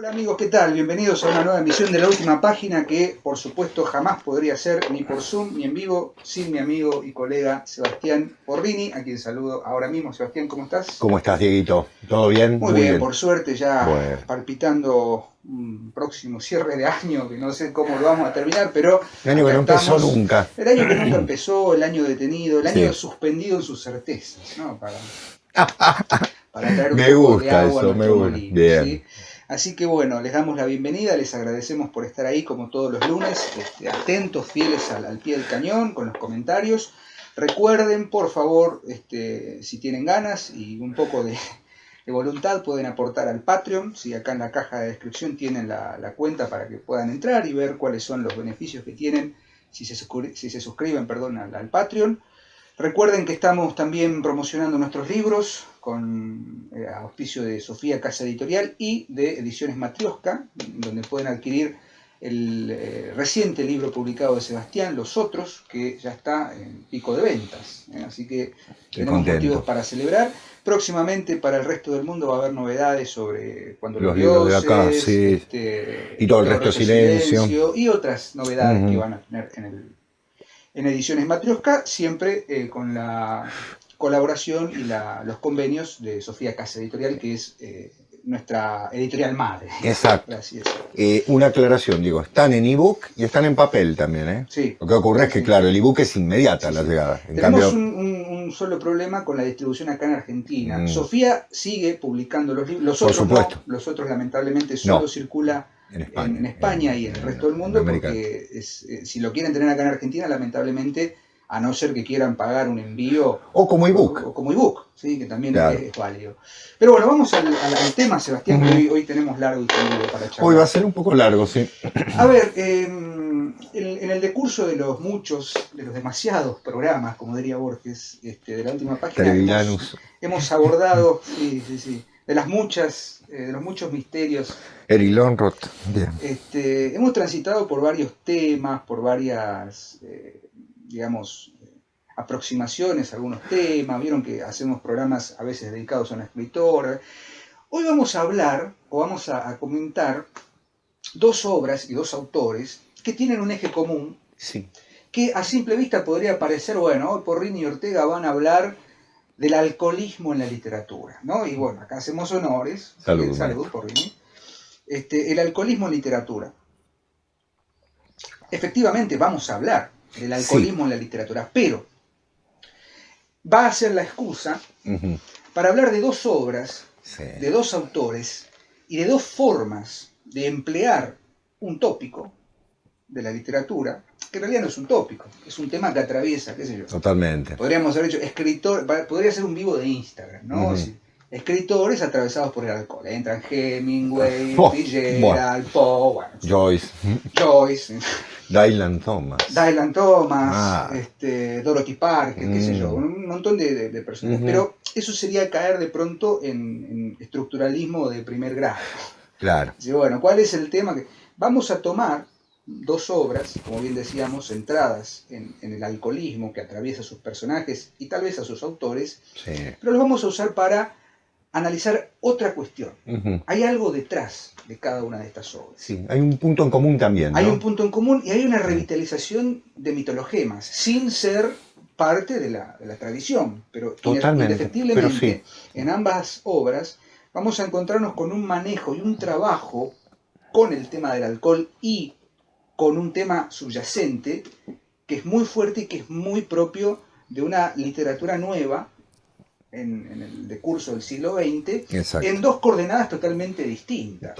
Hola amigos, ¿qué tal? Bienvenidos a una nueva emisión de La Última Página que, por supuesto, jamás podría ser ni por Zoom ni en vivo sin mi amigo y colega Sebastián Porrini, a quien saludo ahora mismo. Sebastián, ¿cómo estás? ¿Cómo estás, Dieguito? ¿Todo bien? Muy bien, por suerte, ya Bueno. palpitando un próximo cierre de año, que no sé cómo lo vamos a terminar, pero El año que no empezó estamos. nunca. El año que nunca empezó, el año detenido, el año Sí. suspendido en sus certezas, ¿no? Para traer un Me poco de gusta agua a eso, me nuestro gusta. molino, Bien. ¿sí? Así que bueno, les damos la bienvenida, les agradecemos por estar ahí como todos los lunes, atentos, fieles al pie del cañón, con los comentarios. Recuerden, por favor, si tienen ganas y un poco de voluntad, pueden aportar al Patreon. ¿Sí? Acá en la caja de descripción tienen la cuenta para que puedan entrar y ver cuáles son los beneficios que tienen si se suscriben al Patreon. Recuerden que estamos también promocionando nuestros libros con auspicio de Sofía Casa Editorial y de Ediciones Matrioska, donde pueden adquirir el reciente libro publicado de Sebastián, Los Otros, que ya está en pico de ventas. Así que tenemos motivos para celebrar. Próximamente para el resto del mundo va a haber novedades sobre Cuando los libros de acá, dioses, sí. Y todo el resto silencio. y otras novedades que van a tener en Ediciones Matrioska, siempre con la colaboración y los convenios de Sofía Casa Editorial, que es nuestra editorial madre. Exacto. Gracias. Una aclaración, digo, están en ebook y están en papel también, ¿eh? Sí. Lo que ocurre es que, claro, el ebook es inmediata la llegada. Tenemos un solo problema con la distribución acá en Argentina. Sofía sigue publicando los libros, los otros no, los otros lamentablemente solo circula en España y en el resto del mundo, porque si lo quieren tener acá en Argentina, lamentablemente, a no ser que quieran pagar un envío. O como ebook. O como ebook, ¿sí? Que también es válido. Pero bueno, vamos al tema, Sebastián, que hoy tenemos largo y tendido para charlar. Hoy va a ser un poco largo, sí. A ver, en el decurso de los demasiados programas, como diría Borges, de La Última Página, hemos abordado, de los muchos misterios. Eric Lonroth, bien. Hemos transitado por varios temas, por varias, aproximaciones a algunos temas. Vieron que hacemos programas a veces dedicados a un escritor. Hoy vamos a hablar, o vamos a comentar, dos obras y dos autores que tienen un eje común, que a simple vista podría parecer, bueno, hoy Porrini y Ortega van a hablar del alcoholismo en la literatura, ¿no? Y bueno, acá hacemos honores. Salud, Porrini. El alcoholismo en literatura. Efectivamente, vamos a hablar del alcoholismo en la literatura, pero va a ser la excusa para hablar de dos obras, de dos autores y de dos formas de emplear un tópico de la literatura, que en realidad no es un tópico, es un tema que atraviesa, qué sé yo. Totalmente. Podríamos haber hecho podría ser un vivo de Instagram, ¿no? Escritores atravesados por el alcohol. Entran Hemingway, Fitzgerald, Poe, bueno, Joyce. Dylan Thomas. Dorothy Parker, qué sé yo, un montón de personajes. Pero eso sería caer de pronto en estructuralismo de primer grado. Claro. Y bueno, ¿cuál es el tema? Vamos a tomar dos obras, como bien decíamos, centradas en el alcoholismo que atraviesa a sus personajes y tal vez a sus autores, pero los vamos a usar para analizar otra cuestión. Hay algo detrás de cada una de estas obras. Sí, hay un punto en común también, ¿no? Hay un punto en común y hay una revitalización de mitologemas, sin ser parte de la tradición, pero indefectiblemente en ambas obras vamos a encontrarnos con un manejo y un trabajo con el tema del alcohol y con un tema subyacente que es muy fuerte y que es muy propio de una literatura nueva en el decurso del siglo XX, en dos coordenadas totalmente distintas.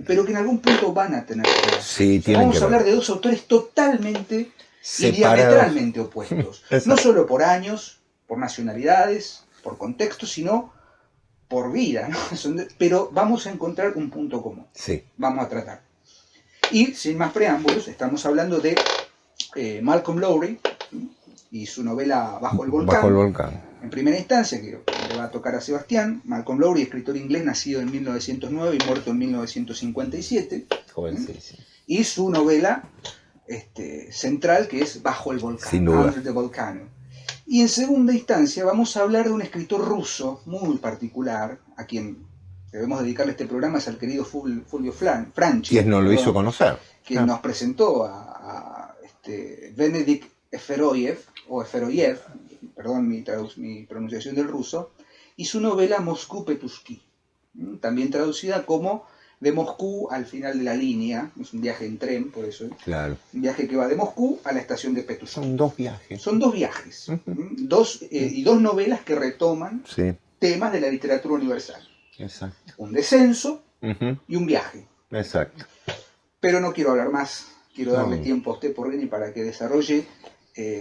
Pero que en algún punto van a tener que ver. Vamos a hablar de dos autores totalmente y diametralmente opuestos. No solo por años, por nacionalidades, por contextos, sino por vida, ¿no? Pero vamos a encontrar un punto común. Vamos a tratar. Y sin más preámbulos, estamos hablando de Malcolm Lowry y su novela Bajo el Volcán. En primera instancia, que le va a tocar a Sebastián, Malcolm Lowry, escritor inglés nacido en 1909 y muerto en 1957. Y su novela central, que es Bajo el Volcán, sin duda. Under the Volcano. Y en segunda instancia vamos a hablar de un escritor ruso muy particular, a quien debemos dedicarle este programa, es al querido Fulvio Franchi. Quien nos lo hizo conocer. Quien nos presentó a Benedikt Eferoyev, o Eferoyev, perdón mi pronunciación del ruso, y su novela Moscú Petusquí, también traducida como De Moscú al final de la línea. Es un viaje en tren, por eso. Claro. Un viaje que va de Moscú a la estación de Petusquí. Son dos viajes. Son dos viajes. Y dos novelas que retoman temas de la literatura universal. Exacto. Un descenso y un viaje. Exacto. Pero no quiero hablar más. Quiero darle tiempo a usted, Porgeni, para que desarrolle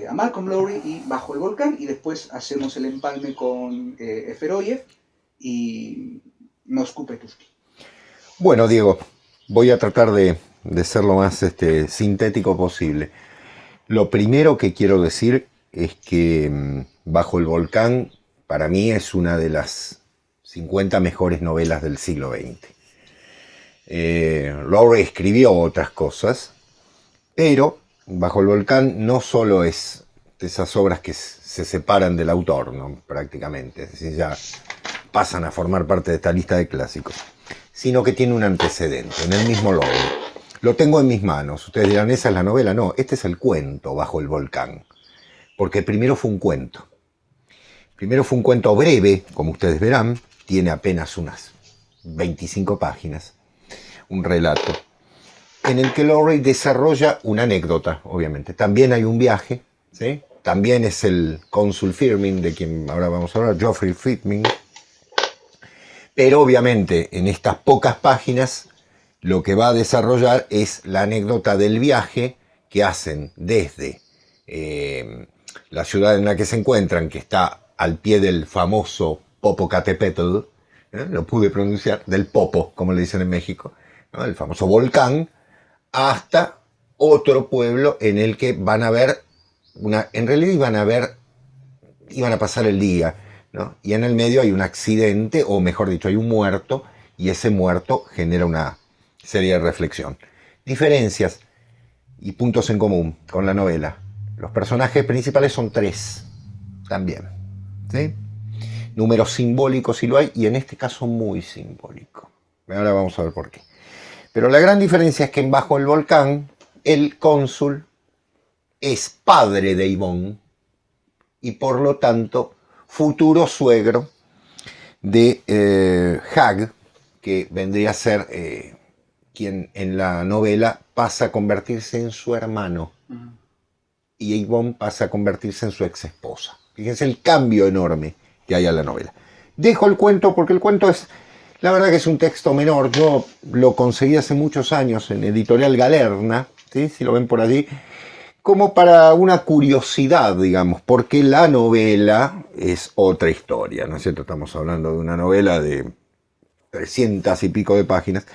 a Malcolm Lowry y Bajo el Volcán, y después hacemos el empalme con Eferoyev y Moscú Petusquí. Bueno, Diego, voy a tratar de ser lo más sintético posible. Lo primero que quiero decir es que Bajo el Volcán, para mí, es una de las 50 mejores novelas del siglo XX. Lowry escribió otras cosas, pero Bajo el Volcán no solo es de esas obras que se separan del autor, ¿no? Prácticamente, es decir, ya pasan a formar parte de esta lista de clásicos, sino que tiene un antecedente en el mismo Lowry. Lo tengo en mis manos. Ustedes dirán, ¿esa es la novela? No, este es el cuento Bajo el Volcán, porque primero fue un cuento. Primero fue un cuento breve, como ustedes verán, tiene apenas unas 25 páginas, un relato, en el que Lowry desarrolla una anécdota, obviamente. También hay un viaje, ¿sí? También es el cónsul Firmin, de quien ahora vamos a hablar, Geoffrey Firmin. Pero obviamente en estas pocas páginas lo que va a desarrollar es la anécdota del viaje que hacen desde la ciudad en la que se encuentran, que está al pie del famoso Popocatépetl, lo pude pronunciar, del Popo, como le dicen en México, ¿no? El famoso volcán, hasta otro pueblo en el que van a ver, en realidad iban a pasar el día, ¿no? Y en el medio hay un accidente, o mejor dicho, hay un muerto, y ese muerto genera una serie de reflexión. Diferencias y puntos en común con la novela. Los personajes principales son 3, también, ¿sí? Números simbólicos si lo hay, y en este caso muy simbólico. Ahora vamos a ver por qué. Pero la gran diferencia es que en Bajo el Volcán, el cónsul es padre de Yvonne y por lo tanto futuro suegro de Hag, que vendría a ser quien en la novela pasa a convertirse en su hermano. Y Yvonne pasa a convertirse en su ex esposa. Fíjense el cambio enorme que hay a la novela. Dejo el cuento porque el cuento es, la verdad que es un texto menor. Yo lo conseguí hace muchos años en Editorial Galerna, ¿sí? Si lo ven por allí, como para una curiosidad, digamos, porque la novela es otra historia, ¿no es cierto? Estamos hablando de una novela de 300 y pico de páginas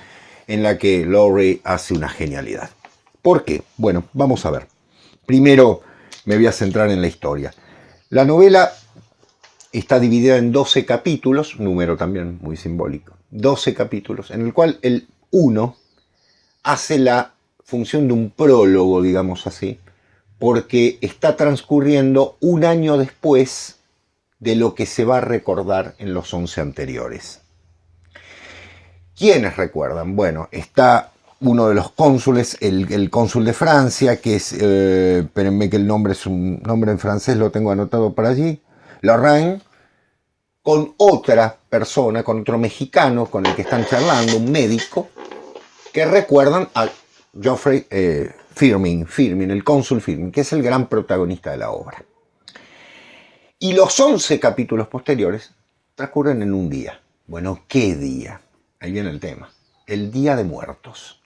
en la que Lowry hace una genialidad. ¿Por qué? Bueno, vamos a ver. Primero me voy a centrar en la historia. La novela está dividida en 12 capítulos, número también muy simbólico, 12 capítulos, en el cual el 1 hace la función de un prólogo, digamos así, porque está transcurriendo un año después de lo que se va a recordar en los 11 anteriores. ¿Quiénes recuerdan? Bueno, está uno de los cónsules, el cónsul de Francia, que es, espérenme que el nombre es un nombre en francés, lo tengo anotado por allí, Lorraine, con otra persona, con otro mexicano con el que están charlando, un médico, que recuerdan a Geoffrey Firmin, el cónsul Firmin, que es el gran protagonista de la obra. Y los 11 capítulos posteriores transcurren en un día. Bueno, ¿qué día? Ahí viene el tema. El Día de Muertos.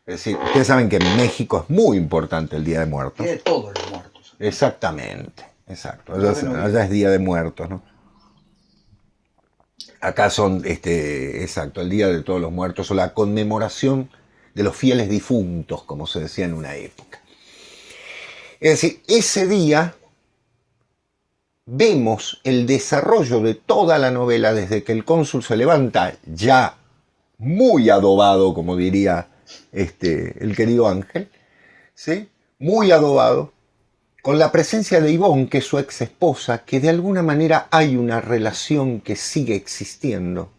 Es decir, ustedes saben que en México es muy importante el Día de Muertos. Día de todos los muertos. Exactamente, exacto. Allá es Día de Muertos, ¿no? Acá son, exacto, el Día de Todos los Muertos, o la conmemoración de los fieles difuntos, como se decía en una época. Es decir, ese día vemos el desarrollo de toda la novela desde que el cónsul se levanta, ya muy adobado, como diría el querido Ángel, ¿sí? Muy adobado, con la presencia de Yvonne, que es su ex esposa, que de alguna manera hay una relación que sigue existiendo,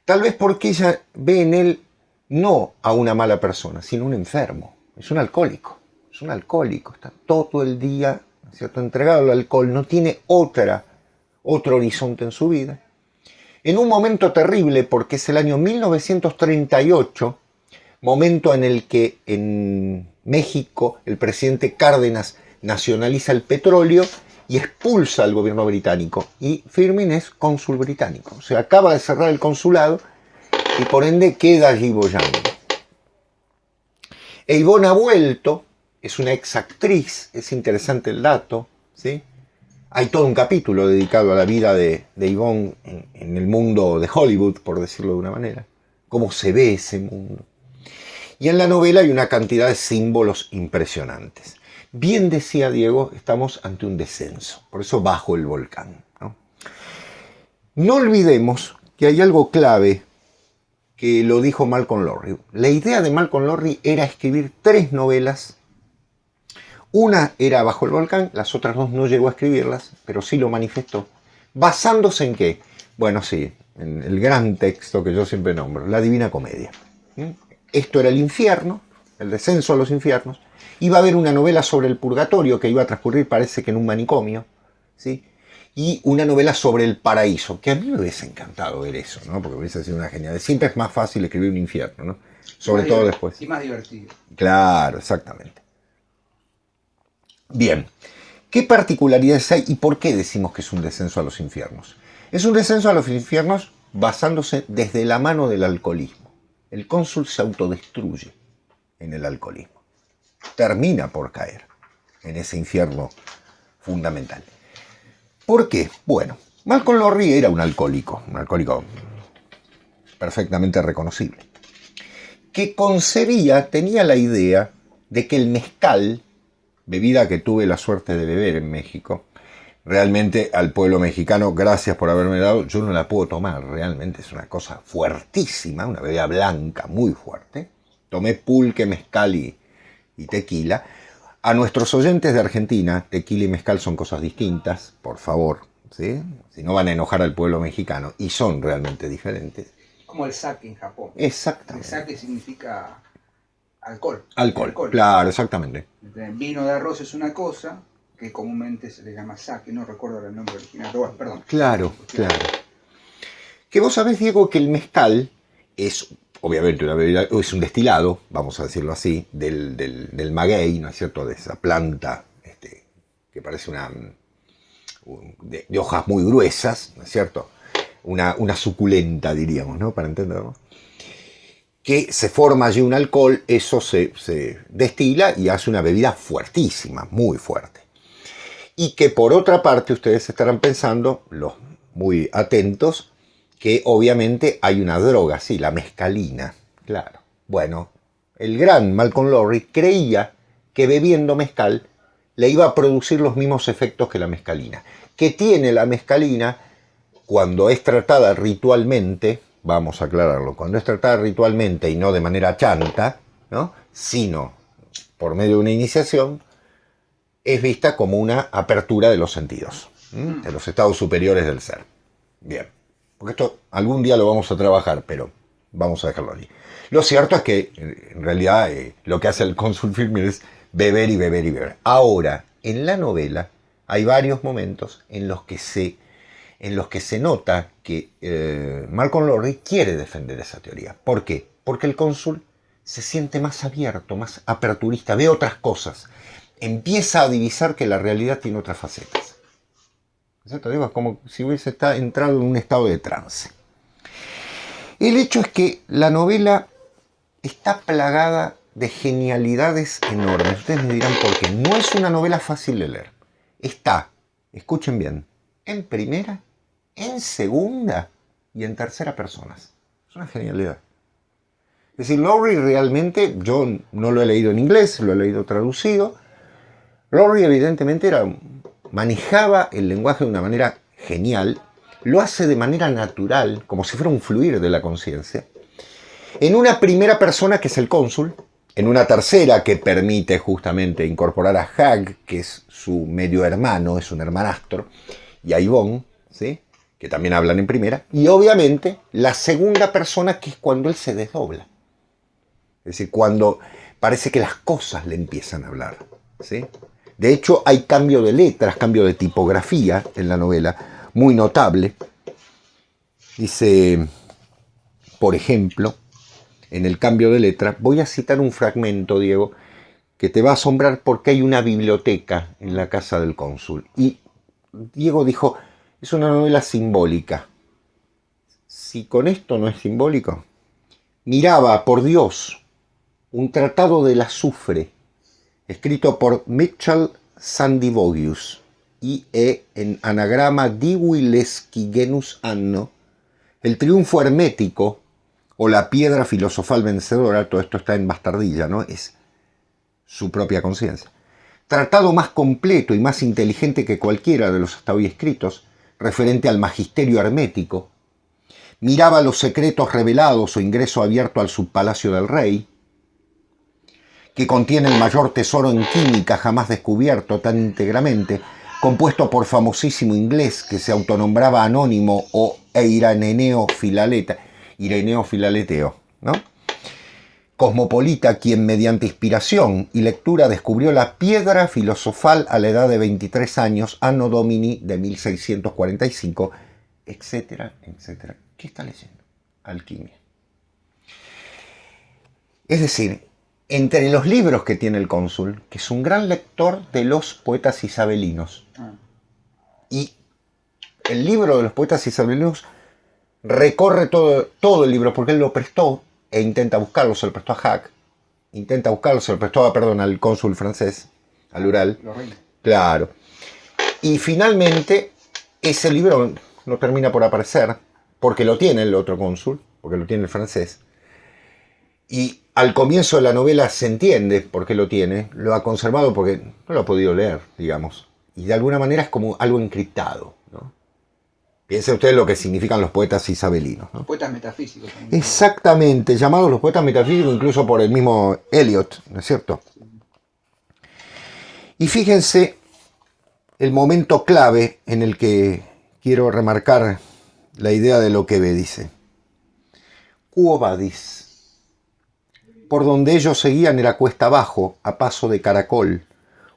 Tal vez porque ella ve en él no a una mala persona, sino un enfermo. Es un alcohólico. Es un alcohólico. Está todo el día, ¿cierto?, entregado al alcohol. No tiene otro horizonte en su vida. En un momento terrible, porque es el año 1938, momento en el que en México el presidente Cárdenas nacionaliza el petróleo y expulsa al gobierno británico. Y Firmin es cónsul británico. O sea, acaba de cerrar el consulado y por ende queda allí boyando. E Ivonne ha vuelto, es una exactriz, es interesante el dato, ¿sí? Hay todo un capítulo dedicado a la vida de Ivonne en el mundo de Hollywood, por decirlo de una manera. Cómo se ve ese mundo. Y en la novela hay una cantidad de símbolos impresionantes. Bien decía Diego, estamos ante un descenso, por eso bajo el volcán, ¿no? No olvidemos que hay algo clave que lo dijo Malcolm Lowry. La idea de Malcolm Lowry era escribir 3 novelas. Una era Bajo el volcán, las otras 2 no llegó a escribirlas, pero sí lo manifestó. ¿Basándose en qué? Bueno, sí, en el gran texto que yo siempre nombro, la Divina Comedia. Esto era el infierno, el descenso a los infiernos. Iba a haber una novela sobre el purgatorio que iba a transcurrir, parece que en un manicomio, ¿sí? Y una novela sobre el paraíso, que a mí me hubiese encantado ver eso, ¿no? Porque hubiese sido una genial. Siempre es más fácil escribir un infierno, ¿no? Sobre todo después. Y más divertido. Claro, exactamente. Bien, ¿qué particularidades hay y por qué decimos que es un descenso a los infiernos? Es un descenso a los infiernos basándose desde la mano del alcoholismo. El cónsul se autodestruye en el alcoholismo. Termina por caer en ese infierno fundamental. ¿Por qué? Bueno, Malcolm Lowry era un alcohólico perfectamente reconocible, que tenía la idea de que el mezcal, bebida que tuve la suerte de beber en México, realmente al pueblo mexicano, gracias por haberme dado, yo no la puedo tomar, realmente es una cosa fuertísima, una bebida blanca muy fuerte. Tomé pulque, mezcal y tequila. A nuestros oyentes de Argentina, tequila y mezcal son cosas distintas, por favor, ¿sí? Si no van a enojar al pueblo mexicano, y son realmente diferentes. Como el sake en Japón. Exactamente. El sake significa alcohol. Alcohol, claro, exactamente. El vino de arroz es una cosa que comúnmente se le llama sake, no recuerdo el nombre original, pero bueno, perdón. Claro. Que vos sabés, Diego, que el mezcal es obviamente una bebida, es un destilado, vamos a decirlo así, del maguey, ¿no es cierto?, de esa planta que parece de hojas muy gruesas, ¿no es cierto?, una suculenta, diríamos, ¿no?, para entenderlo, que se forma allí un alcohol, eso se destila y hace una bebida fuertísima, muy fuerte. Y que por otra parte ustedes estarán pensando, los muy atentos, que obviamente hay una droga, sí, la mescalina, claro. Bueno, el gran Malcolm Lowry creía que bebiendo mezcal le iba a producir los mismos efectos que la mescalina. Que tiene la mescalina cuando es tratada ritualmente, vamos a aclararlo, cuando es tratada ritualmente y no de manera chanta, ¿no?, sino por medio de una iniciación, es vista como una apertura de los sentidos, de los estados superiores del ser. Bien. Porque esto algún día lo vamos a trabajar, pero vamos a dejarlo allí. Lo cierto es que, en realidad, lo que hace el cónsul Firmin es beber y beber y beber. Ahora, en la novela, hay varios momentos en los que se nota que Malcolm Lowry quiere defender esa teoría. ¿Por qué? Porque el cónsul se siente más abierto, más aperturista, ve otras cosas. Empieza a divisar que la realidad tiene otras facetas. ¿Cierto? Digo, es como si hubiese entrado en un estado de trance. El hecho es que la novela está plagada de genialidades enormes. Ustedes me dirán por qué. No es una novela fácil de leer. Está, escuchen bien, en primera, en segunda y en tercera personas. Es una genialidad. Es decir, Lowry realmente, yo no lo he leído en inglés, lo he leído traducido. Lowry evidentemente manejaba el lenguaje de una manera genial, lo hace de manera natural, como si fuera un fluir de la conciencia, en una primera persona que es el cónsul, en una tercera que permite justamente incorporar a Hag, que es su medio hermano, es un hermanastro, y a Ivonne, ¿sí?, que también hablan en primera, y obviamente la segunda persona, que es cuando él se desdobla. Es decir, cuando parece que las cosas le empiezan a hablar, ¿sí? De hecho, hay cambio de letras, cambio de tipografía en la novela, muy notable. Dice, por ejemplo, en el cambio de letra, voy a citar un fragmento, Diego, que te va a asombrar porque hay una biblioteca en la casa del cónsul. Y Diego dijo, es una novela simbólica. Si con esto no es simbólico, miraba, por Dios, un tratado del azufre, escrito por Mitchell Sandivogius, I.E. en anagrama Divi Lesci Genus Anno, el triunfo hermético, o la piedra filosofal vencedora, todo esto está en bastardilla, ¿no? Es su propia conciencia. Tratado más completo y más inteligente que cualquiera de los hasta hoy escritos, referente al magisterio hermético. Miraba los secretos revelados o ingreso abierto al subpalacio del rey, que contiene el mayor tesoro en química jamás descubierto tan íntegramente, compuesto por famosísimo inglés que se autonombraba Anónimo o Ireneo Filaleteo, ¿no? Cosmopolita, quien mediante inspiración y lectura descubrió la piedra filosofal a la edad de 23 años, Anno Domini de 1645, etcétera, etcétera. ¿Qué está leyendo? Alquimia. Es decir, entre los libros que tiene el cónsul, que es un gran lector de los poetas isabelinos, y el libro de los poetas isabelinos recorre todo el libro, porque él lo prestó e intenta buscarlo, se lo prestó a Hack, se lo prestó al cónsul francés, al Ural. Claro. Y finalmente, ese libro no termina por aparecer, porque lo tiene el otro cónsul, porque lo tiene el francés. Y al comienzo de la novela se entiende por qué lo tiene, lo ha conservado porque no lo ha podido leer, digamos. Y de alguna manera es como algo encriptado, ¿no? Piense usted lo que significan los poetas isabelinos, ¿no? Poetas metafísicos también. Exactamente, llamados los poetas metafísicos incluso por el mismo Eliot, ¿no es cierto? Y fíjense el momento clave en el que quiero remarcar la idea de lo que ve, dice. Quo vadis? Por donde ellos seguían era cuesta abajo, a paso de caracol,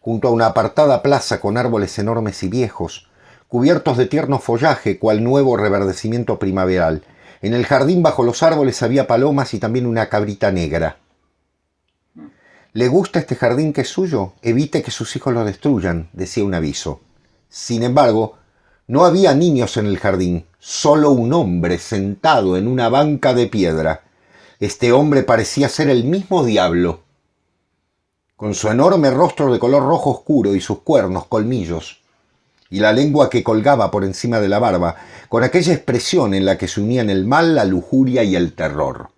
junto a una apartada plaza con árboles enormes y viejos, cubiertos de tierno follaje, cual nuevo reverdecimiento primaveral. En el jardín bajo los árboles había palomas y también una cabrita negra. ¿Le gusta este jardín que es suyo? Evite que sus hijos lo destruyan, decía un aviso. Sin embargo, no había niños en el jardín, solo un hombre sentado en una banca de piedra. Este hombre parecía ser el mismo diablo, con su enorme rostro de color rojo oscuro y sus cuernos, colmillos, y la lengua que colgaba por encima de la barba, con aquella expresión en la que se unían el mal, la lujuria y el terror.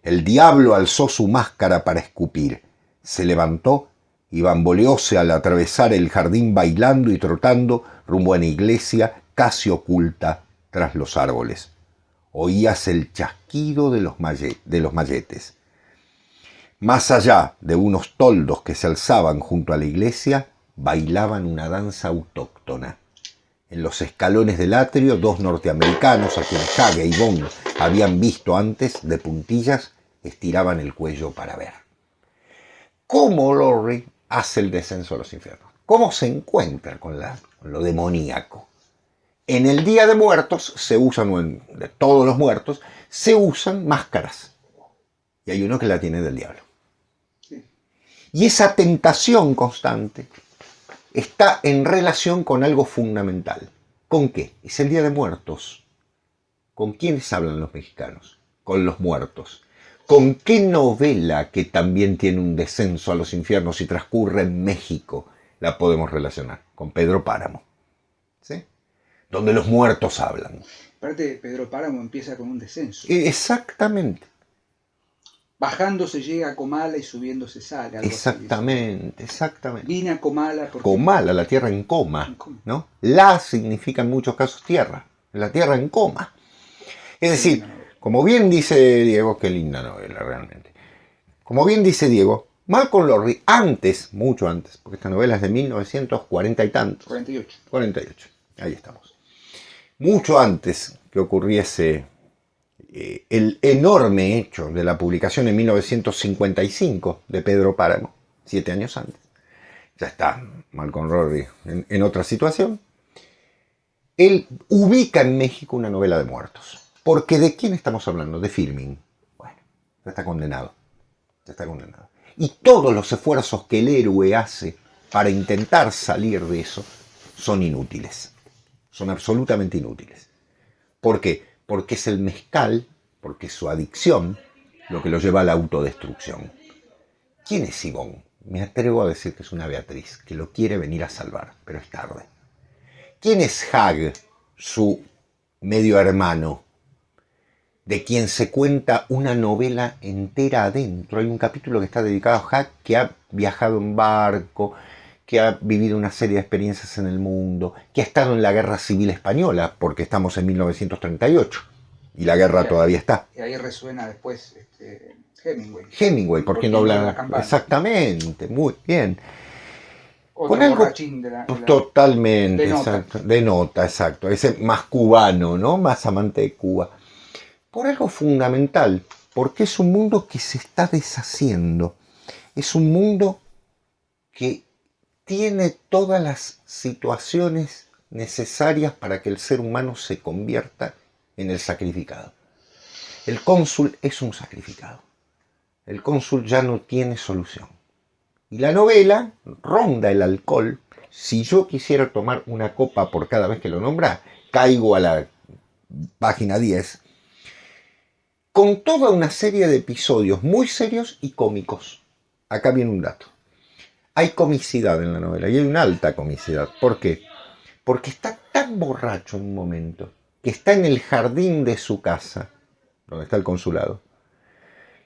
El diablo alzó su máscara para escupir, se levantó y bamboleóse al atravesar el jardín bailando y trotando rumbo a una iglesia casi oculta tras los árboles. Oíase el chasquido de los malletes. Más allá de unos toldos que se alzaban junto a la iglesia, bailaban una danza autóctona. En los escalones del atrio, dos norteamericanos, a quienes Hage y Bond habían visto antes, de puntillas, estiraban el cuello para ver. ¿Cómo Lorre hace el descenso a los infiernos? ¿Cómo se encuentra con lo demoníaco? En el Día de Muertos se usan, de todos los muertos, se usan máscaras. Y hay uno que la tiene del diablo. Sí. Y esa tentación constante está en relación con algo fundamental. ¿Con qué? Es el Día de Muertos. ¿Con quiénes hablan los mexicanos? Con los muertos. ¿Con qué novela que también tiene un descenso a los infiernos y transcurre en México la podemos relacionar? Con Pedro Páramo. ¿Sí? Donde los muertos hablan. Aparte, Pedro Páramo empieza con un descenso. Exactamente. Bajando se llega a Comala y subiendo se sale. Exactamente, exactamente. Vine a Comala porque... Comala, la tierra en coma, ¿no? La significa en muchos casos tierra, la tierra en coma. Es decir, como bien dice Diego, qué linda novela realmente. Como bien dice Diego, Malcolm Lowry, antes, mucho antes, porque esta novela es de 1940 y tantos. 48. 48, ahí estamos. mucho antes que ocurriese el enorme hecho de la publicación en 1955 de Pedro Páramo, 7 años antes. Ya está Malcolm Rory en otra situación. Él ubica en México una novela de muertos. Porque ¿de quién estamos hablando? De Filmin. Bueno, ya está condenado. Ya está condenado. Y todos los esfuerzos que el héroe hace para intentar salir de eso son inútiles. Son absolutamente inútiles. ¿Por qué? Porque es el mezcal, porque es su adicción, lo que lo lleva a la autodestrucción. ¿Quién es Ivonne? Me atrevo a decir que es una Beatriz, que lo quiere venir a salvar, pero es tarde. ¿Quién es Hag, su medio hermano, de quien se cuenta una novela entera adentro? Hay un capítulo que está dedicado a Hag, que ha viajado en barco, que ha vivido una serie de experiencias en el mundo, que ha estado en la Guerra Civil Española, porque estamos en 1938, y la guerra todavía está. Y ahí resuena después Hemingway. Hemingway, ¿por qué no habla? Exactamente, muy bien. Con algo totalmente, de nota. Exacto, de nota, exacto, ese más cubano, ¿no? Más amante de Cuba. Por algo fundamental, porque es un mundo que se está deshaciendo, es un mundo que tiene todas las situaciones necesarias para que el ser humano se convierta en el sacrificado. El cónsul es un sacrificado. El cónsul ya no tiene solución. Y la novela ronda el alcohol. Si yo quisiera tomar una copa por cada vez que lo nombra, caigo a la página 10, con toda una serie de episodios muy serios y cómicos. Acá viene un dato. Hay comicidad en la novela, y hay una alta comicidad. ¿Por qué? Porque está tan borracho en un momento, que está en el jardín de su casa, donde está el consulado,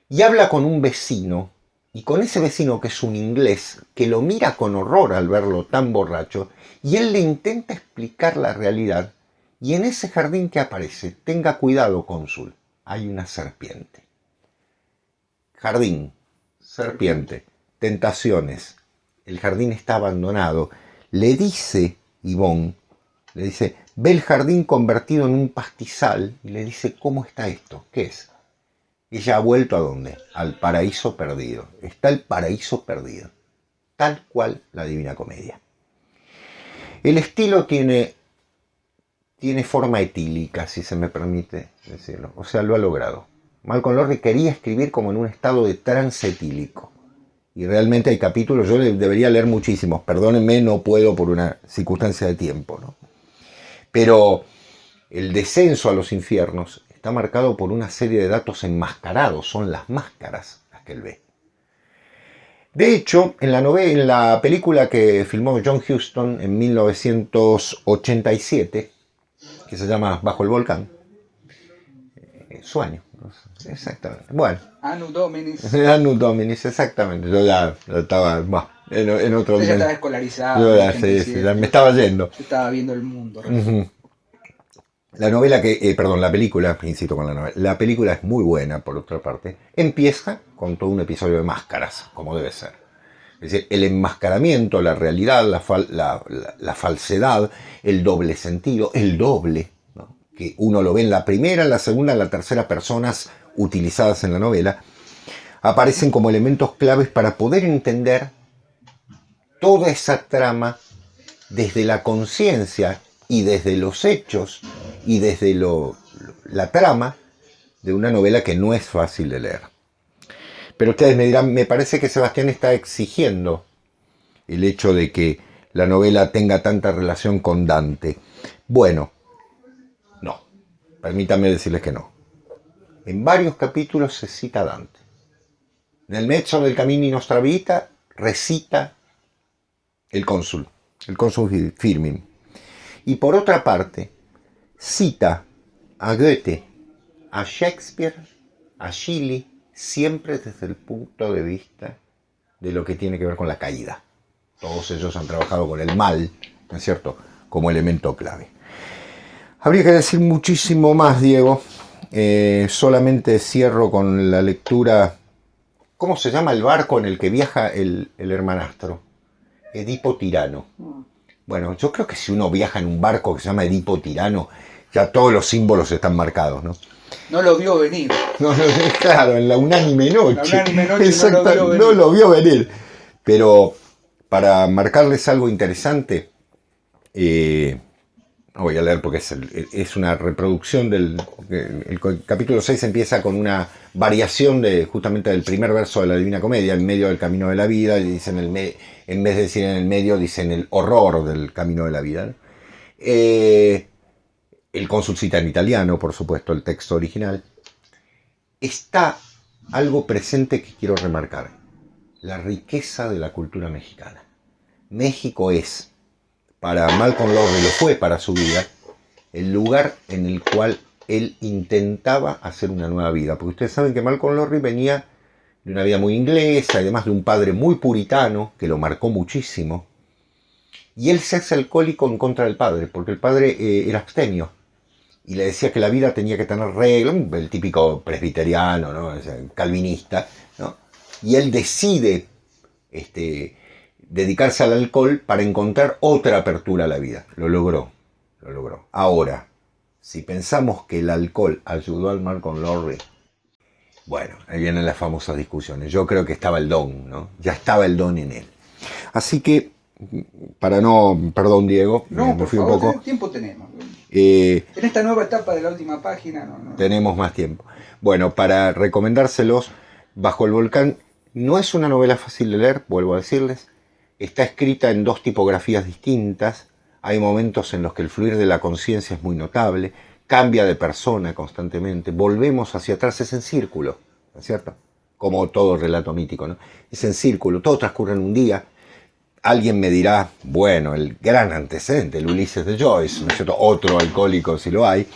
y habla con un vecino, y con ese vecino que es un inglés, que lo mira con horror al verlo tan borracho, y él le intenta explicar la realidad, y en ese jardín que aparece, tenga cuidado, cónsul, hay una serpiente. Jardín, serpiente, tentaciones, el jardín está abandonado. Le dice Ivonne, le dice, ve el jardín convertido en un pastizal, y le dice, ¿cómo está esto? ¿Qué es? Ella ha vuelto ¿a dónde? Al paraíso perdido. Está el paraíso perdido. Tal cual la Divina Comedia. El estilo tiene forma etílica, si se me permite decirlo. O sea, lo ha logrado. Malcolm Lowry quería escribir como en un estado de trance etílico. Y realmente hay capítulos, yo debería leer muchísimos. Perdónenme, no puedo por una circunstancia de tiempo, ¿no? Pero el descenso a los infiernos está marcado por una serie de datos enmascarados, son las máscaras las que él ve. De hecho, en la película que filmó John Huston en 1987, que se llama Bajo el Volcán, Sueño, exactamente, bueno. Anno Dominis. Anno Dominis, exactamente, yo ya estaba en otro... Usted ya estaba escolarizado. Yo ya, me estaba yendo. Yo estaba viendo el mundo. La novela la película, insisto con la novela, la película es muy buena, por otra parte, empieza con todo un episodio de máscaras, como debe ser. Es decir, el enmascaramiento, la realidad, la falsedad, el doble sentido, el doble, ¿no? Que uno lo ve en la primera, en la segunda, en la tercera personas utilizadas en la novela, aparecen como elementos claves para poder entender toda esa trama desde la conciencia y desde los hechos y desde la trama de una novela que no es fácil de leer. Pero ustedes me dirán, me parece que Sebastián está exigiendo el hecho de que la novela tenga tanta relación con Dante. Bueno, no, permítanme decirles que no. En varios capítulos se cita a Dante. En el mezzo del Camini Nostra Vita recita el cónsul Firmin. Y por otra parte, cita a Goethe, a Shakespeare, a Shelley, siempre desde el punto de vista de lo que tiene que ver con la caída. Todos ellos han trabajado con el mal, ¿no es cierto?, como elemento clave. Habría que decir muchísimo más, Diego. Solamente cierro con la lectura. ¿Cómo se llama el barco en el que viaja el hermanastro? Edipo Tirano. Bueno, yo creo que si uno viaja en un barco que se llama Edipo Tirano, ya todos los símbolos están marcados, ¿no? No lo vio venir. No, claro, en la unánime noche. La unánime noche Exacto, no lo vio venir. Pero para marcarles algo interesante, no voy a leer porque es una reproducción del... El capítulo 6 empieza con una variación justamente del primer verso de la Divina Comedia, en medio del camino de la vida, y dicen en vez de decir en el medio, dicen el horror del camino de la vida, ¿no? El cónsul cita en italiano, por supuesto, el texto original. Está algo presente que quiero remarcar: la riqueza de la cultura mexicana. México es, para Malcolm Lowry, lo fue para su vida, el lugar en el cual él intentaba hacer una nueva vida. Porque ustedes saben que Malcolm Lowry venía de una vida muy inglesa, además de un padre muy puritano, que lo marcó muchísimo. Y él se hace alcohólico en contra del padre, porque el padre era abstemio. Y le decía que la vida tenía que tener reglas, el típico presbiteriano, ¿no? Calvinista, ¿no? Y él decide dedicarse al alcohol para encontrar otra apertura a la vida. Lo logró. Ahora, si pensamos que el alcohol ayudó al Malcolm Lowry, bueno, ahí vienen las famosas discusiones. Yo creo que estaba el don, ¿no? Ya estaba el don en él. Así que, perdón Diego, no, me fui favor, un poco. ¿qué tiempo tenemos? En esta nueva etapa de la última página no. Tenemos más tiempo. Bueno, para recomendárselos, Bajo el Volcán no es una novela fácil de leer, vuelvo a decirles. Está escrita en dos tipografías distintas. Hay momentos en los que el fluir de la conciencia es muy notable. Cambia de persona constantemente. Volvemos hacia atrás, es en círculo, ¿no es cierto? Como todo relato mítico, ¿no? Es en círculo, todo transcurre en un día. Alguien me dirá, bueno, el gran antecedente, el Ulises de Joyce, ¿no es cierto? Otro alcohólico si lo hay,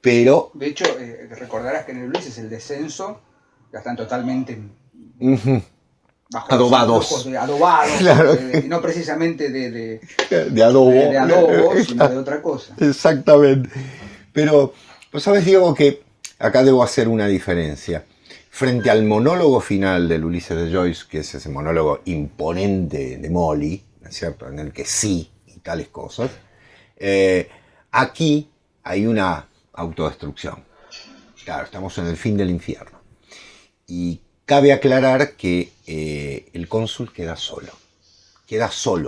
pero... De hecho, recordarás que en el Ulises el descenso ya están totalmente bajo adobados. Adobados, Claro. No precisamente de adobo. De adobo, sino de otra cosa. Exactamente. Pero, ¿no sabes, Diego, que acá debo hacer una diferencia? Frente al monólogo final del Ulises de Joyce, que es ese monólogo imponente de Molly, ¿no es cierto?, en el que sí y tales cosas, aquí hay una autodestrucción. Claro, estamos en el fin del infierno. Y cabe aclarar que el cónsul queda solo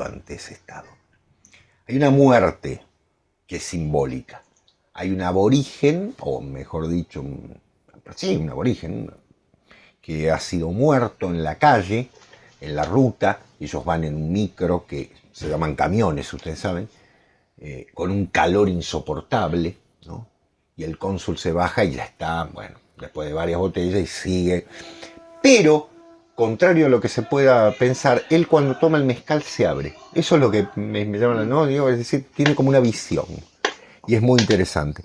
ante ese estado. Hay una muerte que es simbólica. Hay un aborigen, o mejor dicho, un aborigen, que ha sido muerto en la calle, en la ruta. Ellos van en un micro que se llaman camiones, ustedes saben, con un calor insoportable, ¿no? Y el cónsul se baja y ya está, bueno, después de varias botellas y sigue. Pero, contrario a lo que se pueda pensar, él cuando toma el mezcal se abre. Eso es lo que me llama la atención, es decir, tiene como una visión. Y es muy interesante.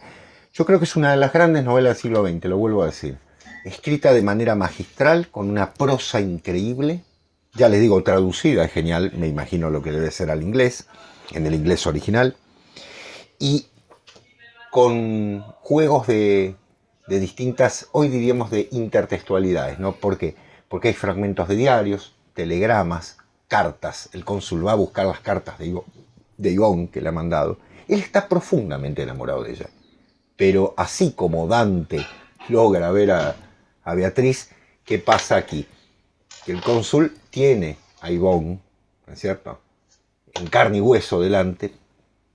Yo creo que es una de las grandes novelas del siglo XX, lo vuelvo a decir. Escrita de manera magistral, con una prosa increíble. Ya les digo, traducida, es genial, me imagino lo que debe ser al inglés, en el inglés original. Y con juegos de distintas, hoy diríamos de intertextualidades, ¿no? ¿Por qué? Porque hay fragmentos de diarios, telegramas, cartas. El cónsul va a buscar las cartas de Ivonne, que le ha mandado. Él está profundamente enamorado de ella. Pero así como Dante logra ver a Beatriz, ¿qué pasa aquí? Que el cónsul tiene a Ivonne, ¿no es cierto?, en carne y hueso delante,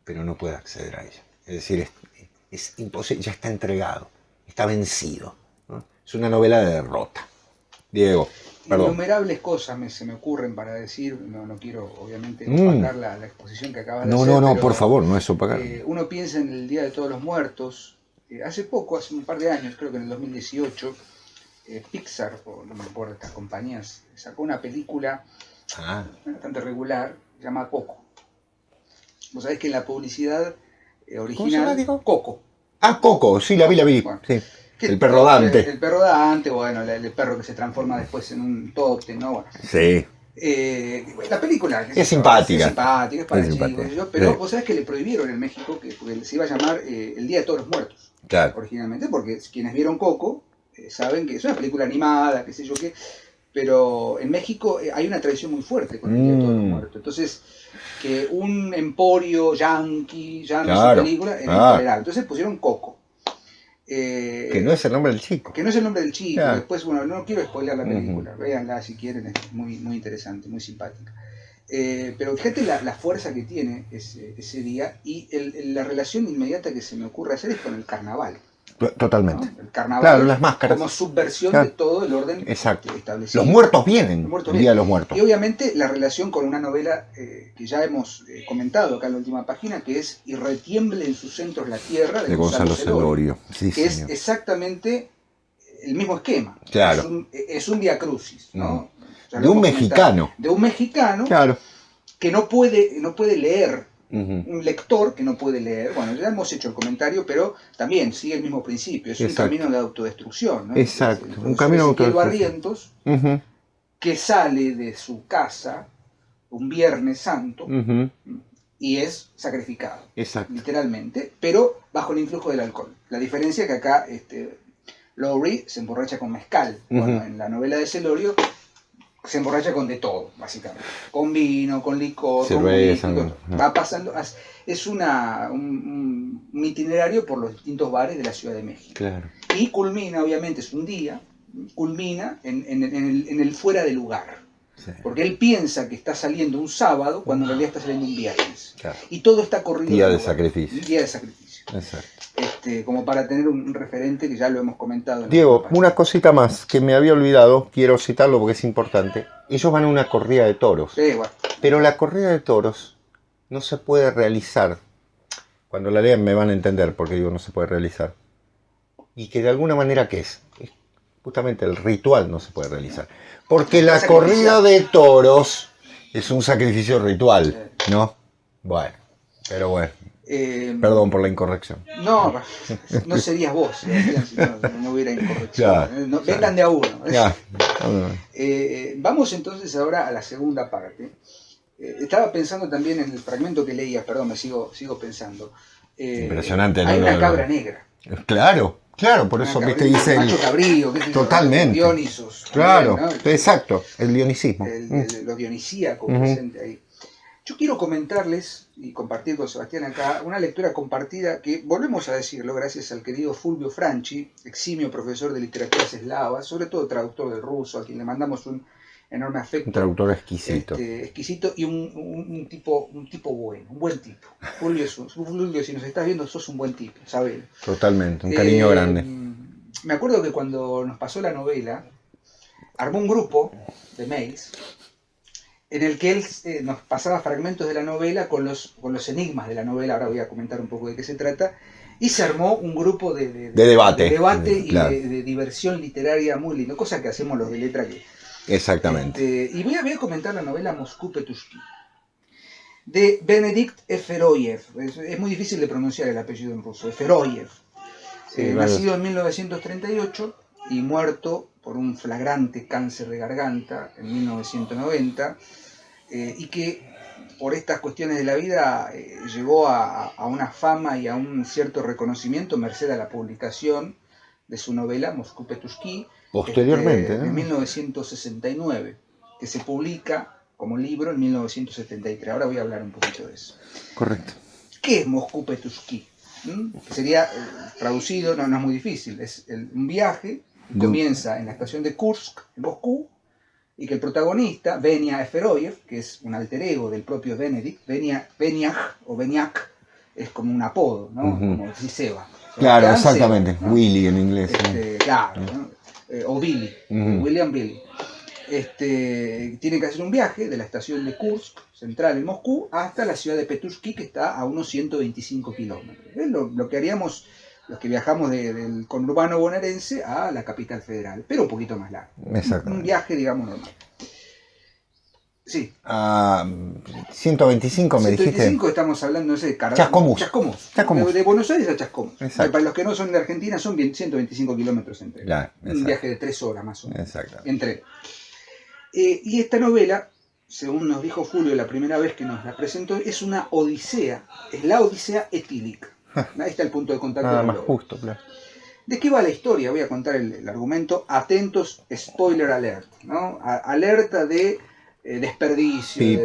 pero no puede acceder a ella. Es decir, es imposible, ya está entregado, está vencido, ¿no? Es una novela de derrota. Diego, perdón. Innumerables cosas se me ocurren para decir, no quiero obviamente opacar la exposición que acabas de hacer. No, por favor, no es opacar. Uno piensa en el Día de Todos los Muertos. Hace un par de años, creo que en el 2018, Pixar, o no me acuerdo, estas compañías, sacó una película bastante regular, llamada Coco. Vos sabés que en la publicidad original... Coco. Coco, sí, la vi. Bueno, sí. El perro Dante. El perro Dante, bueno, el perro que se transforma después en un tótem, ¿no? Bueno. Sí. La película es simpática. Es para chicos. Pero vos sabés que le prohibieron en México porque se iba a llamar El Día de Todos los Muertos. Claro. Originalmente, porque quienes vieron Coco saben que es una película animada, qué sé yo qué. pero en México hay una tradición muy fuerte con el Día de Todos los Muertos. Entonces, que un emporio yankee llame su película era intolerable. Entonces pusieron Coco. Que no es el nombre del chico. Que no es el nombre del chico. Después, bueno, no quiero spoilear la película. Véanla si quieren, es muy, muy interesante, muy simpática. Pero fíjate la fuerza que tiene ese día y la relación inmediata que se me ocurre hacer es con el carnaval. Totalmente. ¿No? El carnaval, claro, las máscaras. Como subversión de todo el orden establecido. Los muertos vienen, el Día de los Muertos. Y obviamente la relación con una novela que ya hemos comentado acá en la última página, que es Y retiemble en sus centros la tierra, de Gonzalo Celorio. Sí, que es exactamente el mismo esquema. Claro. Es un vía crucis, ¿no? De un mexicano. De un mexicano claro. que no puede leer. Un lector que no puede leer, bueno, ya hemos hecho el comentario, pero también sigue el mismo principio, es un camino de autodestrucción, ¿no? Exacto, un camino de autodestrucción. Barrientos, que sale de su casa un Viernes Santo y es sacrificado, literalmente, pero bajo el influjo del alcohol. La diferencia es que acá Lowry se emborracha con mezcal, bueno, en la novela de Celorio se emborracha con de todo, básicamente. Con vino, con licor, cerveza, con whisky, va pasando. Es un itinerario por los distintos bares de la Ciudad de México. Claro. Y culmina, obviamente, es un día, culmina en el fuera de lugar. Sí. Porque él piensa que está saliendo un sábado cuando en realidad está saliendo un viernes. Claro. Y todo está corrido. Día de sacrificio. Día de sacrificio. Exacto. Como para tener un referente que ya lo hemos comentado. Diego, una cosita más que me había olvidado, quiero citarlo porque es importante. Ellos van a una corrida de toros. Sí, bueno. Pero la corrida de toros no se puede realizar. Cuando la lean me van a entender por qué digo no se puede realizar. Y que de alguna manera, ¿qué es? Justamente el ritual no se puede realizar. Porque la corrida de toros es un sacrificio ritual, ¿no? Bueno, pero bueno. Perdón por la incorrección. No serías vos, si no hubiera incorrección. Vengan de a uno. Vamos entonces ahora a la segunda parte. Estaba pensando también en el fragmento que leías, perdón, me sigo pensando. Impresionante, hay una cabra negra. Claro, por eso viste dice Macho cabrío, totalmente. Dionisos. Claro, ¿no? Exacto, el dionisismo. Lo dionisíaco presente ahí. Yo quiero comentarles y compartir con Sebastián acá una lectura compartida que, volvemos a decirlo, gracias al querido Fulvio Franchi, eximio profesor de literaturas eslavas, sobre todo traductor del ruso, a quien le mandamos un enorme afecto. Un traductor exquisito. Exquisito y un tipo bueno, un buen tipo. Fulvio, si nos estás viendo, sos un buen tipo, ¿sabes? Totalmente, un cariño grande. Me acuerdo que cuando nos pasó la novela, armó un grupo de mails en el que él nos pasaba fragmentos de la novela con los enigmas de la novela. Ahora voy a comentar un poco de qué se trata. Y se armó un grupo de debate y claro. de diversión literaria muy lindo, cosa que hacemos los de letra que... Exactamente. Y voy a comentar la novela Moscú Petushki, de Benedikt Eferoyev. Es muy difícil de pronunciar el apellido en ruso. Eferoyev. Nacido en 1938 y muerto por un flagrante cáncer de garganta en 1990, y que por estas cuestiones de la vida llegó a una fama y a un cierto reconocimiento merced a la publicación de su novela Moscú Petushki posteriormente, en 1969, que se publica como libro en 1973. Ahora voy a hablar un poquito de eso. Correcto. ¿Qué es Moscú Petushki? Sería traducido, no es muy difícil, es un viaje. Comienza en la estación de Kursk, en Moscú, y que el protagonista, Venia Eferoyev, que es un alter ego del propio Benedikt, Beniak, es como un apodo, ¿no? Como decir Seba. Claro, exactamente, Seba, ¿no? Willy en inglés. Claro, ¿no? O Billy, William Billy. Tiene que hacer un viaje de la estación de Kursk, central en Moscú, hasta la ciudad de Petushki, que está a unos 125 kilómetros. Es lo que haríamos los que viajamos del conurbano bonaerense a la capital federal, pero un poquito más largo. Un viaje, digamos, normal. Sí. 125 me dijiste. 125 estamos hablando, no sé, Chascomús. De Buenos Aires a Chascomús. Para los que no son de Argentina, son 125 kilómetros entre. Claro, un viaje de 3 horas más o menos. Exacto. Entre. Y esta novela, según nos dijo Julio la primera vez que nos la presentó, es una odisea. Es la odisea etílica. Ahí está el punto de contacto. Nada más justo, claro. ¿De qué va la historia? Voy a contar el argumento. Atentos, spoiler alert, ¿no? Alerta de desperdicio.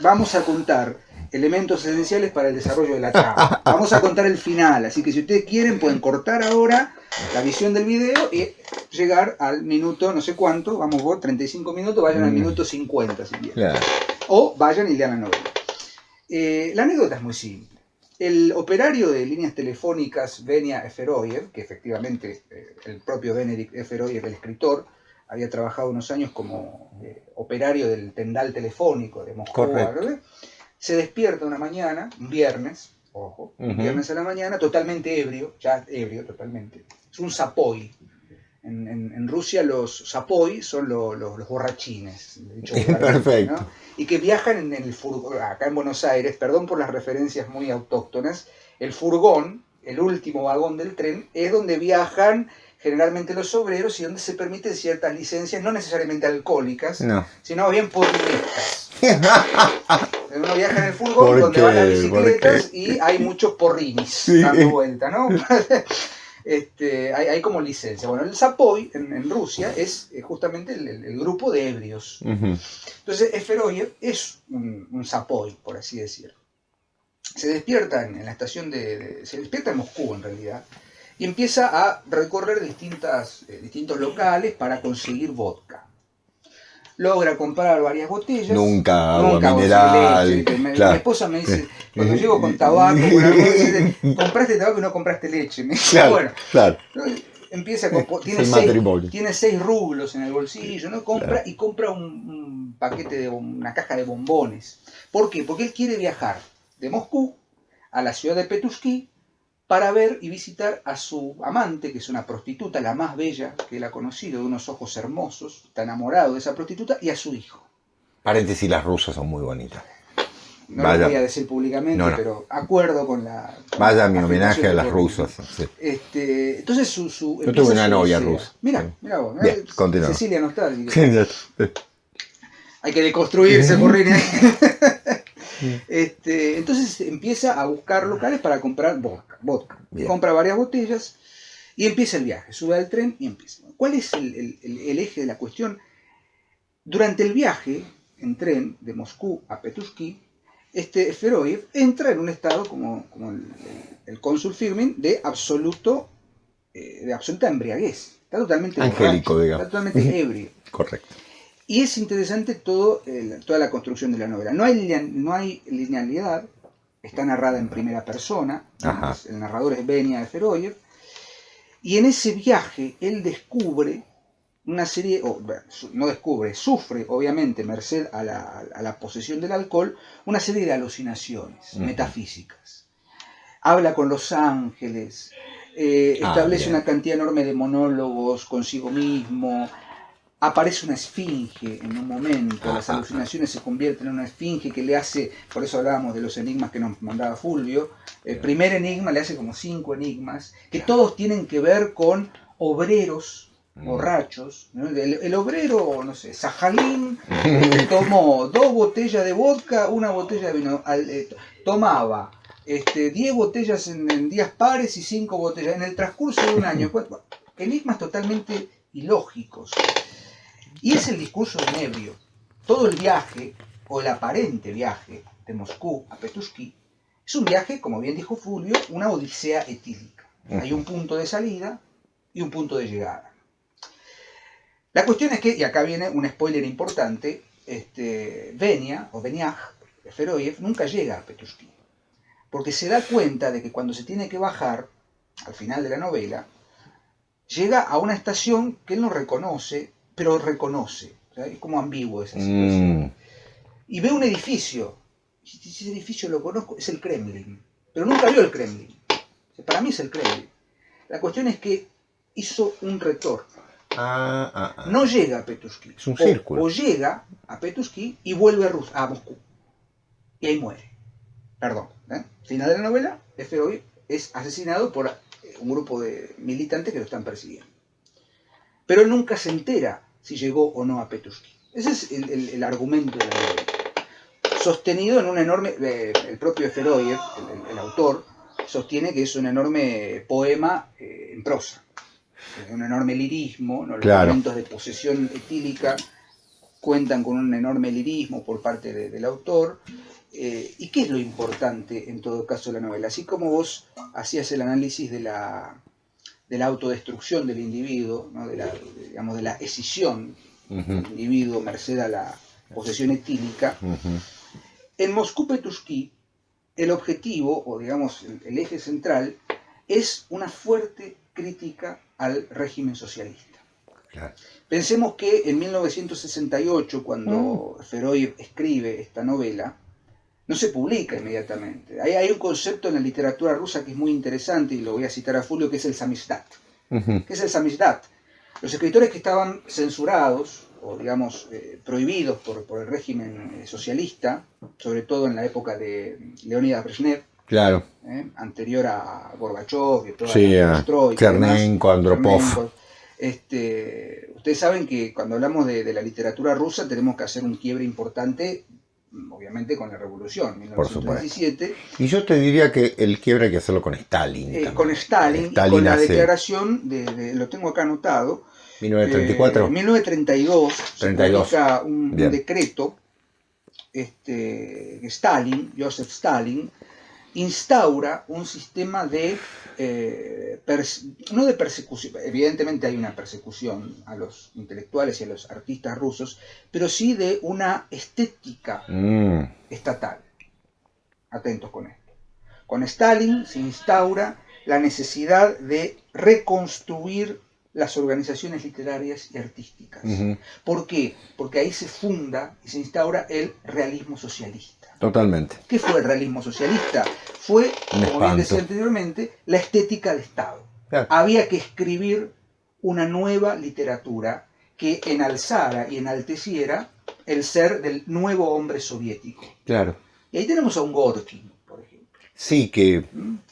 Vamos a contar elementos esenciales para el desarrollo de la trama. Vamos a contar el final, así que si ustedes quieren pueden cortar ahora la visión del video y llegar al minuto no sé cuánto, vamos vos, 35 minutos, vayan al minuto 50 si quieren. Claro. O vayan y lean la novela. La anécdota es muy simple. El operario de líneas telefónicas Venia Eferoyev, que efectivamente el propio Benedikt Eferoyev, el escritor, había trabajado unos años como operario del tendal telefónico de Moscú, se despierta una mañana, un viernes, ojo, un viernes a la mañana, totalmente ebrio, ya ebrio totalmente. Es un zapoy. En Rusia los zapoy son los borrachines. Perfecto. ¿no? Y que viajan en el furgón, acá en Buenos Aires, perdón por las referencias muy autóctonas, el furgón, el último vagón del tren, es donde viajan generalmente los obreros y donde se permiten ciertas licencias, no necesariamente alcohólicas, sino bien porrinescas. Uno viaja en el furgón donde van las bicicletas y hay muchos porrinis dando vuelta, ¿no? Hay como licencia. Bueno, el Zapoy en Rusia es justamente el grupo de ebrios. Entonces, Eferoyev es un Zapoy, por así decirlo. Se despierta en la estación se despierta en Moscú, en realidad, y empieza a recorrer distintos locales para conseguir vodka. Logra comprar varias botellas. Nunca agua mineral. Leche. Mi esposa me dice, cuando llego con tabaco, me dice, compraste tabaco y no compraste leche. Me dice, claro, bueno, claro. Empieza tiene 6 rublos en el bolsillo, ¿no? Compra un paquete una caja de bombones. ¿Por qué? Porque él quiere viajar de Moscú a la ciudad de Petusquí para ver y visitar a su amante, que es una prostituta, la más bella que él ha conocido, de unos ojos hermosos, está enamorado de esa prostituta, y a su hijo. Paréntesis, las rusas son muy bonitas. No lo voy a decir públicamente, pero acuerdo con la... Vaya mi homenaje a las rusas. Sí. Entonces yo tuve una novia rusa. Mira vos. Bien, continúa. Cecilia no está. Hay que deconstruirse, Porrini. Entonces empieza a buscar locales para comprar vodka. Compra varias botellas y empieza el viaje. Sube al tren y empieza. ¿Cuál es el eje de la cuestión? Durante el viaje en tren de Moscú a Petusquí, Eferoyev entra en un estado, como el cónsul Firmin, de absoluta embriaguez. Está totalmente angélico, borracho, digamos. está totalmente ebrio. Correcto. Y es interesante toda la construcción de la novela. No hay linealidad, está narrada en primera persona, el narrador es Venia Eferoyev, y en ese viaje él descubre una serie, sufre obviamente, merced a la posesión del alcohol, una serie de alucinaciones metafísicas. Habla con los ángeles, establece una cantidad enorme de monólogos consigo mismo. Aparece una esfinge en un momento, las alucinaciones se convierten en una esfinge que le hace, por eso hablábamos de los enigmas que nos mandaba Fulvio, el primer enigma le hace como 5 enigmas, que todos tienen que ver con obreros borrachos, ¿no? El obrero, no sé, Sajalín, tomó 2 botellas de vodka, 1 botella de vino, tomaba 10 botellas en días pares y 5 botellas, en el transcurso de un año, enigmas totalmente ilógicos. Y es el discurso de un ebrio. Todo el viaje, o el aparente viaje, de Moscú a Petusquí, es un viaje, como bien dijo Fulvio, una odisea etílica. Hay un punto de salida y un punto de llegada. La cuestión es que, y acá viene un spoiler importante, Venia, o Veniaj, Eferoyev, nunca llega a Petusquí. Porque se da cuenta de que cuando se tiene que bajar, al final de la novela, llega a una estación que él no reconoce, pero reconoce. O sea, es como ambiguo esa situación. Y ve un edificio. Y ese edificio lo conozco, es el Kremlin. Pero nunca vio el Kremlin. O sea, para mí es el Kremlin. La cuestión es que hizo un retorno. No llega a Petusquí. Es un círculo. O llega a Petusquí y vuelve a Moscú. Y ahí muere. Perdón. Final de la novela, Eferoyev es asesinado por un grupo de militantes que lo están persiguiendo. Pero él nunca se entera si llegó o no a Petusquí. Ese es el argumento de la novela. Sostenido en un enorme... el propio Eferoyev, el autor, sostiene que es un enorme poema en prosa, un enorme lirismo, ¿no? Los Claro. momentos de posesión etílica cuentan con un enorme lirismo por parte del autor. ¿Y qué es lo importante en todo caso de la novela? Así como vos hacías el análisis de la autodestrucción del individuo, ¿no? de la escisión del individuo merced a la posesión etílica, en Moscú Petushki el objetivo, o digamos el eje central, es una fuerte crítica al régimen socialista. Claro. Pensemos que en 1968, cuando Feroev escribe esta novela, no se publica inmediatamente. Hay un concepto en la literatura rusa que es muy interesante, y lo voy a citar a Fulvio, que es el samizdat. ¿Qué es el samizdat? Los escritores que estaban censurados, o digamos prohibidos por el régimen socialista, sobre todo en la época de Leonidas Brezhnev, Claro. Anterior a Gorbachev, y toda Sí, la a perestroika, Chernenko, Andropov. Ustedes saben que cuando hablamos de la literatura rusa tenemos que hacer un quiebre importante, obviamente con la revolución, 1917. Y yo te diría que el quiebre hay que hacerlo con Stalin. Con Stalin y con la declaración lo tengo acá anotado, 1934. 1932 se 32. publica un decreto, Joseph Stalin, instaura un sistema de, no de persecución, evidentemente hay una persecución a los intelectuales y a los artistas rusos, pero sí de una estética estatal. Atentos con esto. Con Stalin se instaura la necesidad de reconstruir las organizaciones literarias y artísticas. ¿Por qué? Porque ahí se funda y se instaura el realismo socialista. Totalmente. ¿Qué fue el realismo socialista? Fue, como bien decía anteriormente, la estética de Estado. Claro. Había que escribir una nueva literatura que enalzara y enalteciera el ser del nuevo hombre soviético. Claro. Y ahí tenemos a un Gorkin, por ejemplo. Sí, que... un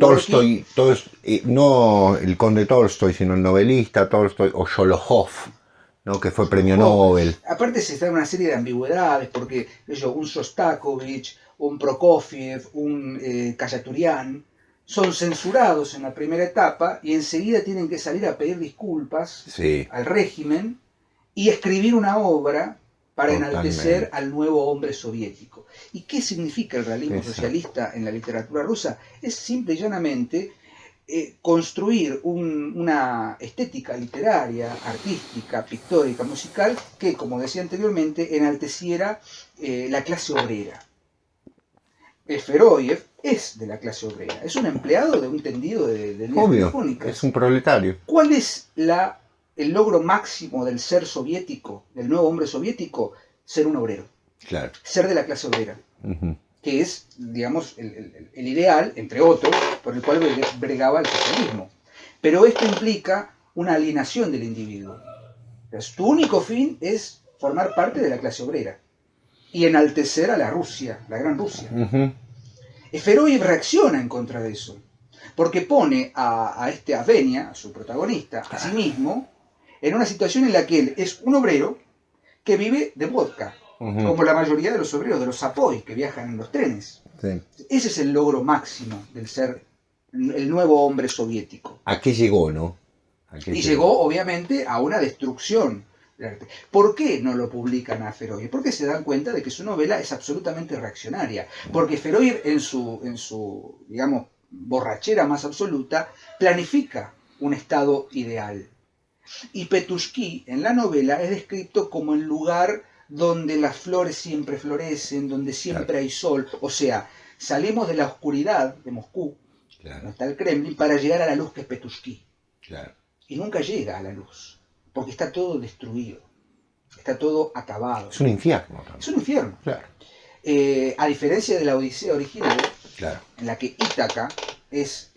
Tolstoy, no el conde Tolstoy, sino el novelista Tolstoy, o Sholokhov, ¿no? Que fue premio Nobel. Aparte se está en una serie de ambigüedades, porque un Shostakovich, un Prokofiev, un Khachaturian, son censurados en la primera etapa y enseguida tienen que salir a pedir disculpas al régimen y escribir una obra para enaltecer al nuevo hombre soviético. ¿Y qué significa el realismo socialista en la literatura rusa? Es simple y llanamente construir una estética literaria, artística, pictórica, musical, que, como decía anteriormente, enalteciera la clase obrera. Feroev es de la clase obrera, es un empleado de un tendido de líneas telefónicas. Es un proletario. ¿Cuál es el logro máximo del ser soviético, del nuevo hombre soviético? Ser un obrero. Claro. Ser de la clase obrera. Que es, digamos, el ideal, entre otros, por el cual bregaba el socialismo. Pero esto implica una alienación del individuo. Entonces, tu único fin es formar parte de la clase obrera y enaltecer a la Rusia, la gran Rusia. Feroev reacciona en contra de eso, porque pone a Venia, a su protagonista, a sí mismo, en una situación en la que él es un obrero que vive de vodka, como la mayoría de los obreros, de los zapoy que viajan en los trenes. Sí. Ese es el logro máximo del ser el nuevo hombre soviético. ¿A qué llegó, no? Llegó, obviamente, a una destrucción. ¿Por qué no lo publican a Feroev? Porque se dan cuenta de que su novela es absolutamente reaccionaria. Porque Feroev, en su digamos, borrachera más absoluta, planifica un estado ideal. Y Petushki, en la novela, es descrito como el lugar donde las flores siempre florecen, donde siempre hay sol. O sea, salimos de la oscuridad de Moscú, donde está el Kremlin, para llegar a la luz que es Petushki. Y nunca llega a la luz, porque está todo destruido, está todo acabado. Es un infierno. Es un infierno. A diferencia de la Odisea original, en la que Ítaca es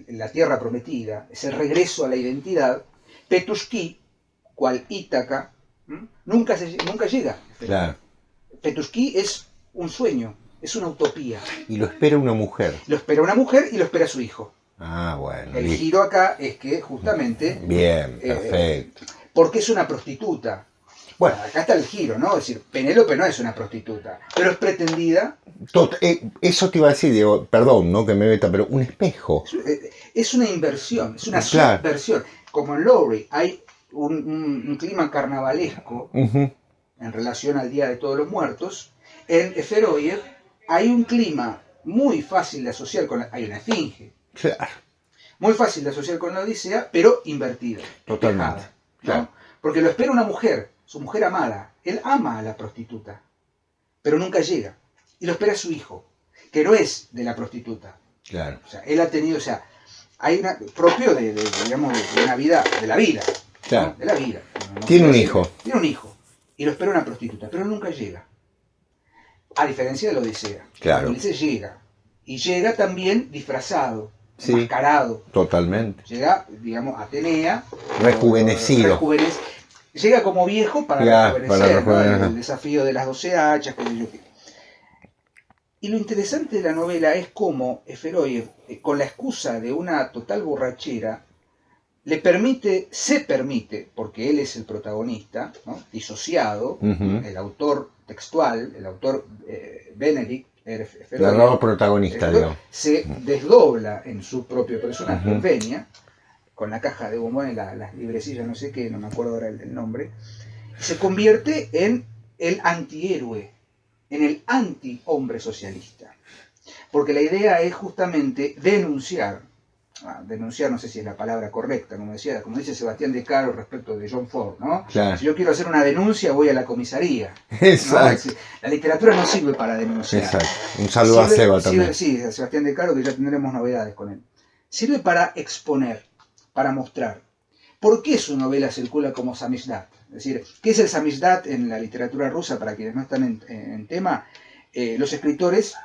la tierra prometida, es el regreso a la identidad, Petushki, cual Ítaca, nunca llega. Petushki es un sueño, es una utopía. Y lo espera una mujer. Lo espera una mujer y lo espera su hijo. Ah, bueno. El giro acá es que justamente... Bien, perfecto. Porque es una prostituta. Bueno, acá está el giro, ¿no? Es decir, Penélope no es una prostituta, pero es pretendida. Eso te iba a decir, Diego, perdón, ¿no? Que me meta, pero un espejo. Es una inversión, es una subversión. Como en Lowry hay un clima carnavalesco en relación al Día de Todos los Muertos, en Eferoyev hay un clima muy fácil de asociar con hay una esfinge. Claro. Muy fácil de asociar con la Odisea, pero invertida. Totalmente. Despejada, ¿no? Claro. Porque lo espera una mujer, su mujer amada. Él ama a la prostituta, pero nunca llega. Y lo espera su hijo, que no es de la prostituta. Claro. O sea, él ha tenido, o sea, hay una propio digamos, de una vida, de la vida. Claro. ¿No? De la vida. No tiene un hijo. Tiene un hijo. Y lo espera una prostituta, pero nunca llega. A diferencia de la Odisea. Claro. La Odisea llega. Y llega también disfrazado. Sí, enmascarado. Totalmente. Llega, digamos, Atenea. Rejuvenecido. Llega como viejo para rejuvenecer, ¿no? El desafío de las 12 hachas, qué sé yo qué. Y lo interesante de la novela es cómo Eferoyev, con la excusa de una total borrachera, se permite, porque él es el protagonista, ¿no? Disociado, el autor textual, el autor Benedict, el nuevo protagonista, digamos. Se desdobla en su propio personaje, Venia, con la caja de bombones, las librecillas, no sé qué, no me acuerdo ahora el nombre, y se convierte en el antihéroe, en el anti-hombre socialista. Porque la idea es justamente denunciar no sé si es la palabra correcta, como dice Sebastián de Caro respecto de John Ford, ¿no? Claro. Si yo quiero hacer una denuncia, voy a la comisaría. Exacto. ¿No? La literatura no sirve para denunciar. Exacto. Un saludo a Seba también. Sí, a Sebastián de Caro, que ya tendremos novedades con él. Sirve para exponer, para mostrar. ¿Por qué su novela circula como samizdat? Es decir, ¿qué es el samizdat en la literatura rusa? Para quienes no están en tema, los escritores,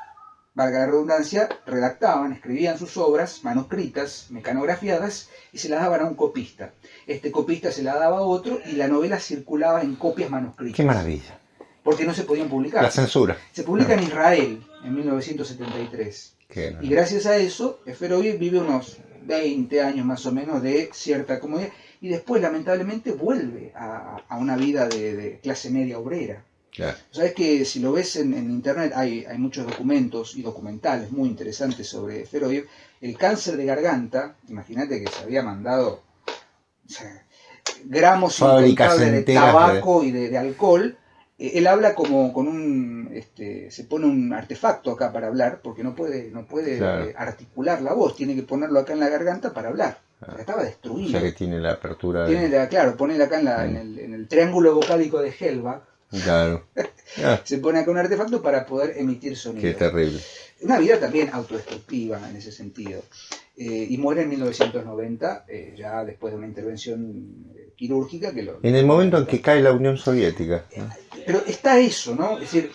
valga la redundancia, redactaban, escribían sus obras manuscritas, mecanografiadas, y se las daban a un copista. Este copista se la daba a otro y la novela circulaba en copias manuscritas. ¡Qué maravilla! Porque no se podían publicar. La censura. Se publica en Israel en 1973. Y gracias a eso, Eferoyev vive unos 20 años más o menos de cierta comodidad y después lamentablemente vuelve a una vida de clase media obrera. Claro. Sabes que si lo ves en internet hay muchos documentos y documentales muy interesantes sobre Eferoyev. El cáncer de garganta, imagínate que se había mandado gramos incontables de tabaco y de alcohol. Él habla como con se pone un artefacto acá para hablar, porque no puede claro, articular la voz, tiene que ponerlo acá en la garganta para hablar. O sea, estaba destruido. O sea que tiene la apertura. Claro, ponerlo acá en el triángulo vocálico de Hellbach. Claro. Se pone acá un artefacto para poder emitir sonido. Qué terrible. Una vida también autodestructiva en ese sentido. Y muere en 1990, ya después de una intervención quirúrgica. En el momento en que cae la Unión Soviética. Pero está eso, ¿no? Es decir,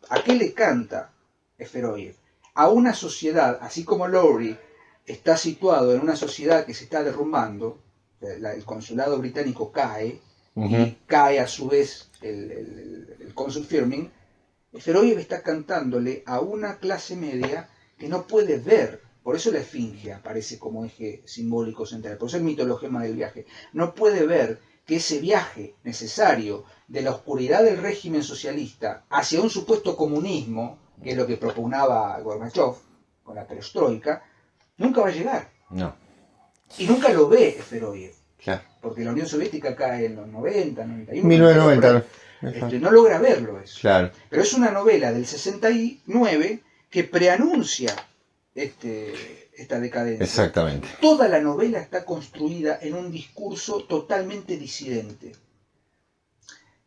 ¿a qué le canta Eferoyev? A una sociedad, así como Lowry está situado en una sociedad que se está derrumbando, el consulado británico cae, y cae a su vez el cónsul Firmin. Eferoyev está cantándole a una clase media que no puede ver, por eso la esfinge aparece como eje simbólico central, por eso el mitologema del viaje, no puede ver que ese viaje necesario de la oscuridad del régimen socialista hacia un supuesto comunismo, que es lo que propugnaba Gorbachev con la perestroika, nunca va a llegar. No. Y nunca lo ve Eferoyev. Claro. Porque la Unión Soviética cae en los 90, 91. 1990. No logra verlo eso. Claro. Pero es una novela del 69 que preanuncia esta decadencia. Exactamente. Toda la novela está construida en un discurso totalmente disidente.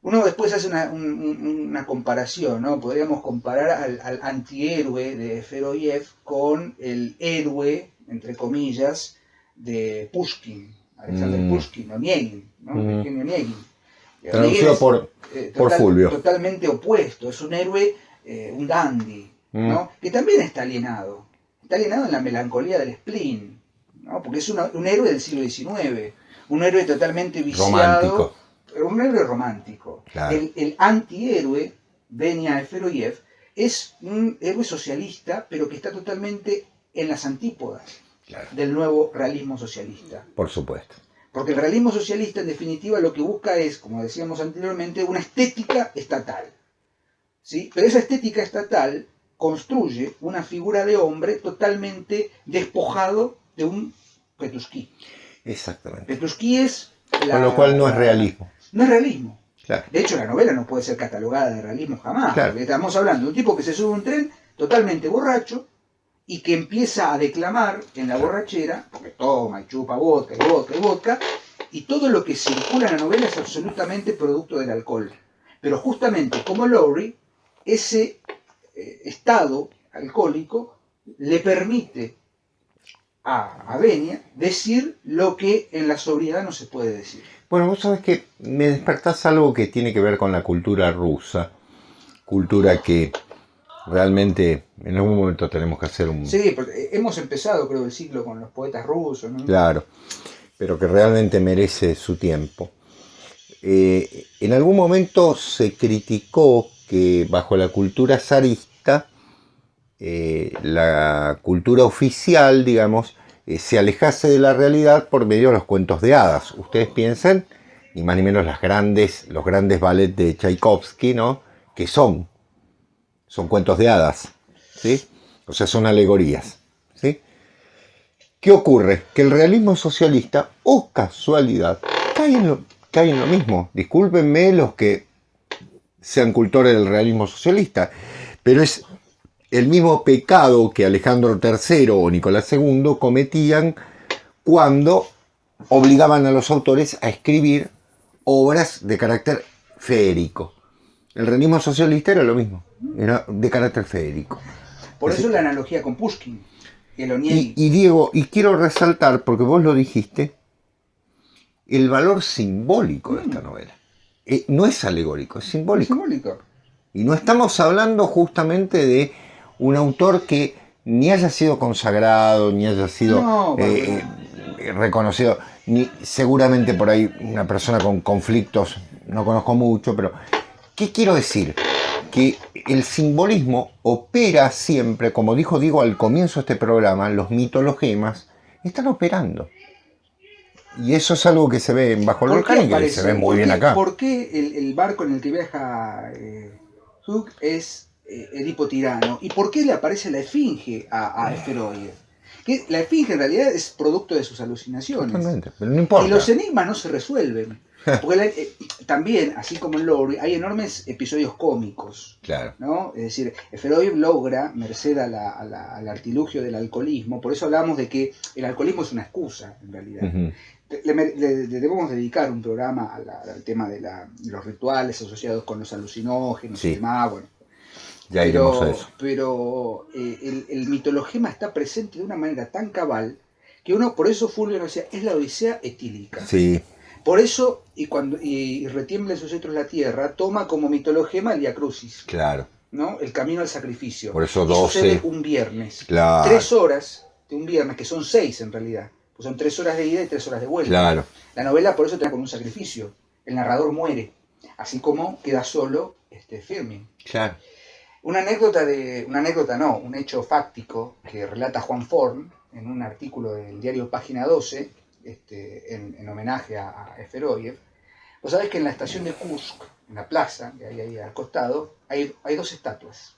Uno después hace una comparación, ¿no? Podríamos comparar al antihéroe de Eferoyev con el héroe, entre comillas, de Pushkin. Alexander Pushkin, Onegin, ¿no? Eugenio Onegin. Traducido por Fulvio. Totalmente opuesto, es un héroe, un dandy, ¿no? Que también está alienado en la melancolía del spleen, ¿no? Porque es un héroe del siglo XIX, un héroe totalmente viciado, romántico. Un héroe romántico. Claro. El antihéroe, Venia Eferoyev, es un héroe socialista, pero que está totalmente en las antípodas. Claro. Del nuevo realismo socialista. Por supuesto. Porque el realismo socialista, en definitiva, lo que busca es, como decíamos anteriormente, una estética estatal. ¿Sí? Pero esa estética estatal construye una figura de hombre totalmente despojado de un Petusquí. Exactamente. Petusquí es... Con lo cual no es realismo. No es realismo. Claro. De hecho, la novela no puede ser catalogada de realismo jamás. Claro. Porque estamos hablando de un tipo que se sube a un tren totalmente borracho y que empieza a declamar en la borrachera, porque toma y chupa vodka y vodka y vodka, y todo lo que circula en la novela es absolutamente producto del alcohol. Pero justamente como Lowry, ese estado alcohólico le permite a Venia decir lo que en la sobriedad no se puede decir. Bueno, vos sabés que me despertás algo que tiene que ver con la cultura rusa, cultura que realmente en algún momento tenemos que hacer un... Sí, porque hemos empezado, creo, el ciclo con los poetas rusos, ¿no? Claro, pero que realmente merece su tiempo. En algún momento se criticó que bajo la cultura zarista, la cultura oficial, digamos, se alejase de la realidad por medio de los cuentos de hadas. Ustedes piensen, ni más ni menos los grandes ballets de Tchaikovsky, ¿no? Que son cuentos de hadas, ¿sí? O sea, son alegorías, ¿sí? ¿Qué ocurre? Que el realismo socialista, o casualidad, cae en lo mismo. Discúlpenme los que sean cultores del realismo socialista, pero es el mismo pecado que Alejandro III o Nicolás II cometían cuando obligaban a los autores a escribir obras de carácter feérico. El realismo socialista era lo mismo, era de carácter feérico. Por eso la analogía con Pushkin. Y Diego, y quiero resaltar, porque vos lo dijiste, el valor simbólico de esta novela. No es alegórico, es simbólico. Es simbólico. Y no estamos hablando justamente de un autor que ni haya sido consagrado, ni haya sido reconocido, ni seguramente por ahí una persona con conflictos, no conozco mucho, pero ¿qué quiero decir? Que el simbolismo opera siempre, como dijo Diego al comienzo de este programa, los mitologemas están operando. Y eso es algo que se ve en Bajo el Volcán y que se ve muy bien acá. ¿Por qué el barco en el que viaja Hugh es Edipo Tirano? ¿Y por qué le aparece la esfinge a Eferoide? Que la esfinge en realidad es producto de sus alucinaciones. Totalmente, pero no importa. Y los enigmas no se resuelven. Porque también, así como en Lowry, hay enormes episodios cómicos. Claro. ¿No? Es decir, Eferoide logra, merced al artilugio del alcoholismo, por eso hablamos de que el alcoholismo es una excusa, en realidad. Uh-huh. Le debemos dedicar un programa al tema de los rituales asociados con los alucinógenos y demás, bueno. Ya iremos a eso. Pero el mitologema está presente de una manera tan cabal que uno, por eso Fulvio nos decía, es la Odisea etílica. Sí. Por eso, y retiembla en sus cetros la tierra, toma como mitologema el Via Crucis. Claro. ¿No? El camino al sacrificio. Por eso 12. Sucede un viernes. Claro. 3 horas de un viernes, que son 6 en realidad. Pues son 3 horas de ida y 3 horas de vuelta. Claro. La novela por eso termina con un sacrificio. El narrador muere. Así como queda solo Firmin. Claro. Un hecho fáctico que relata Juan Forn en un artículo del diario Página 12, en homenaje a Eferoyev. Vos sabés que en la estación de Kursk, en la plaza, que hay ahí al costado, hay 2 estatuas.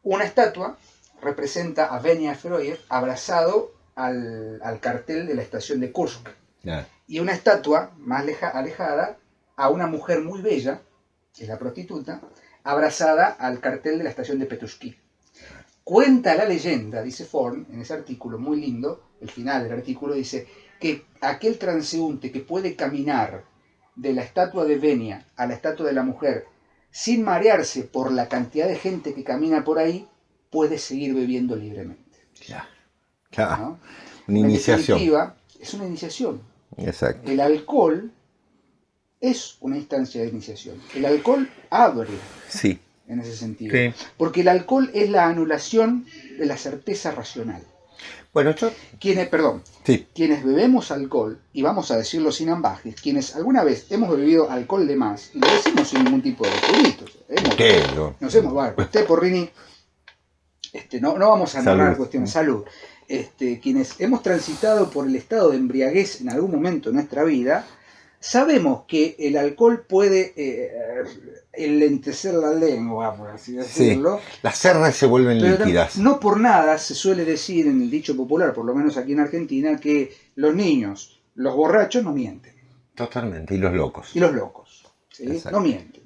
Una estatua representa a Venia Eferoyev abrazado al cartel de la estación de Kursk. Yeah. Y una estatua más alejada a una mujer muy bella, que es la prostituta, abrazada al cartel de la estación de Petusquí. Cuenta la leyenda, dice Forn, en ese artículo muy lindo, el final del artículo dice que aquel transeúnte que puede caminar de la estatua de Venia a la estatua de la mujer sin marearse por la cantidad de gente que camina por ahí, puede seguir bebiendo libremente. Ya. ¿No? Una iniciación. En definitiva, es una iniciación. Exacto. El alcohol es una instancia de iniciación. El alcohol abre. Sí. En ese sentido. Sí. Porque el alcohol es la anulación de la certeza racional. Bueno, quienes bebemos alcohol, y vamos a decirlo sin ambajes, quienes alguna vez hemos bebido alcohol de más, y lo decimos sin ningún tipo de puritos. Usted, Porrini, no vamos a narrar cuestiones. Salud. quienes hemos transitado por el estado de embriaguez en algún momento de nuestra vida, sabemos que el alcohol puede enlentecer la lengua, por así decirlo. Sí, las cerdas se vuelven líquidas. No por nada se suele decir en el dicho popular, por lo menos aquí en Argentina, que los niños, los borrachos no mienten. Totalmente, y los locos. Y los locos, ¿sí? No mienten.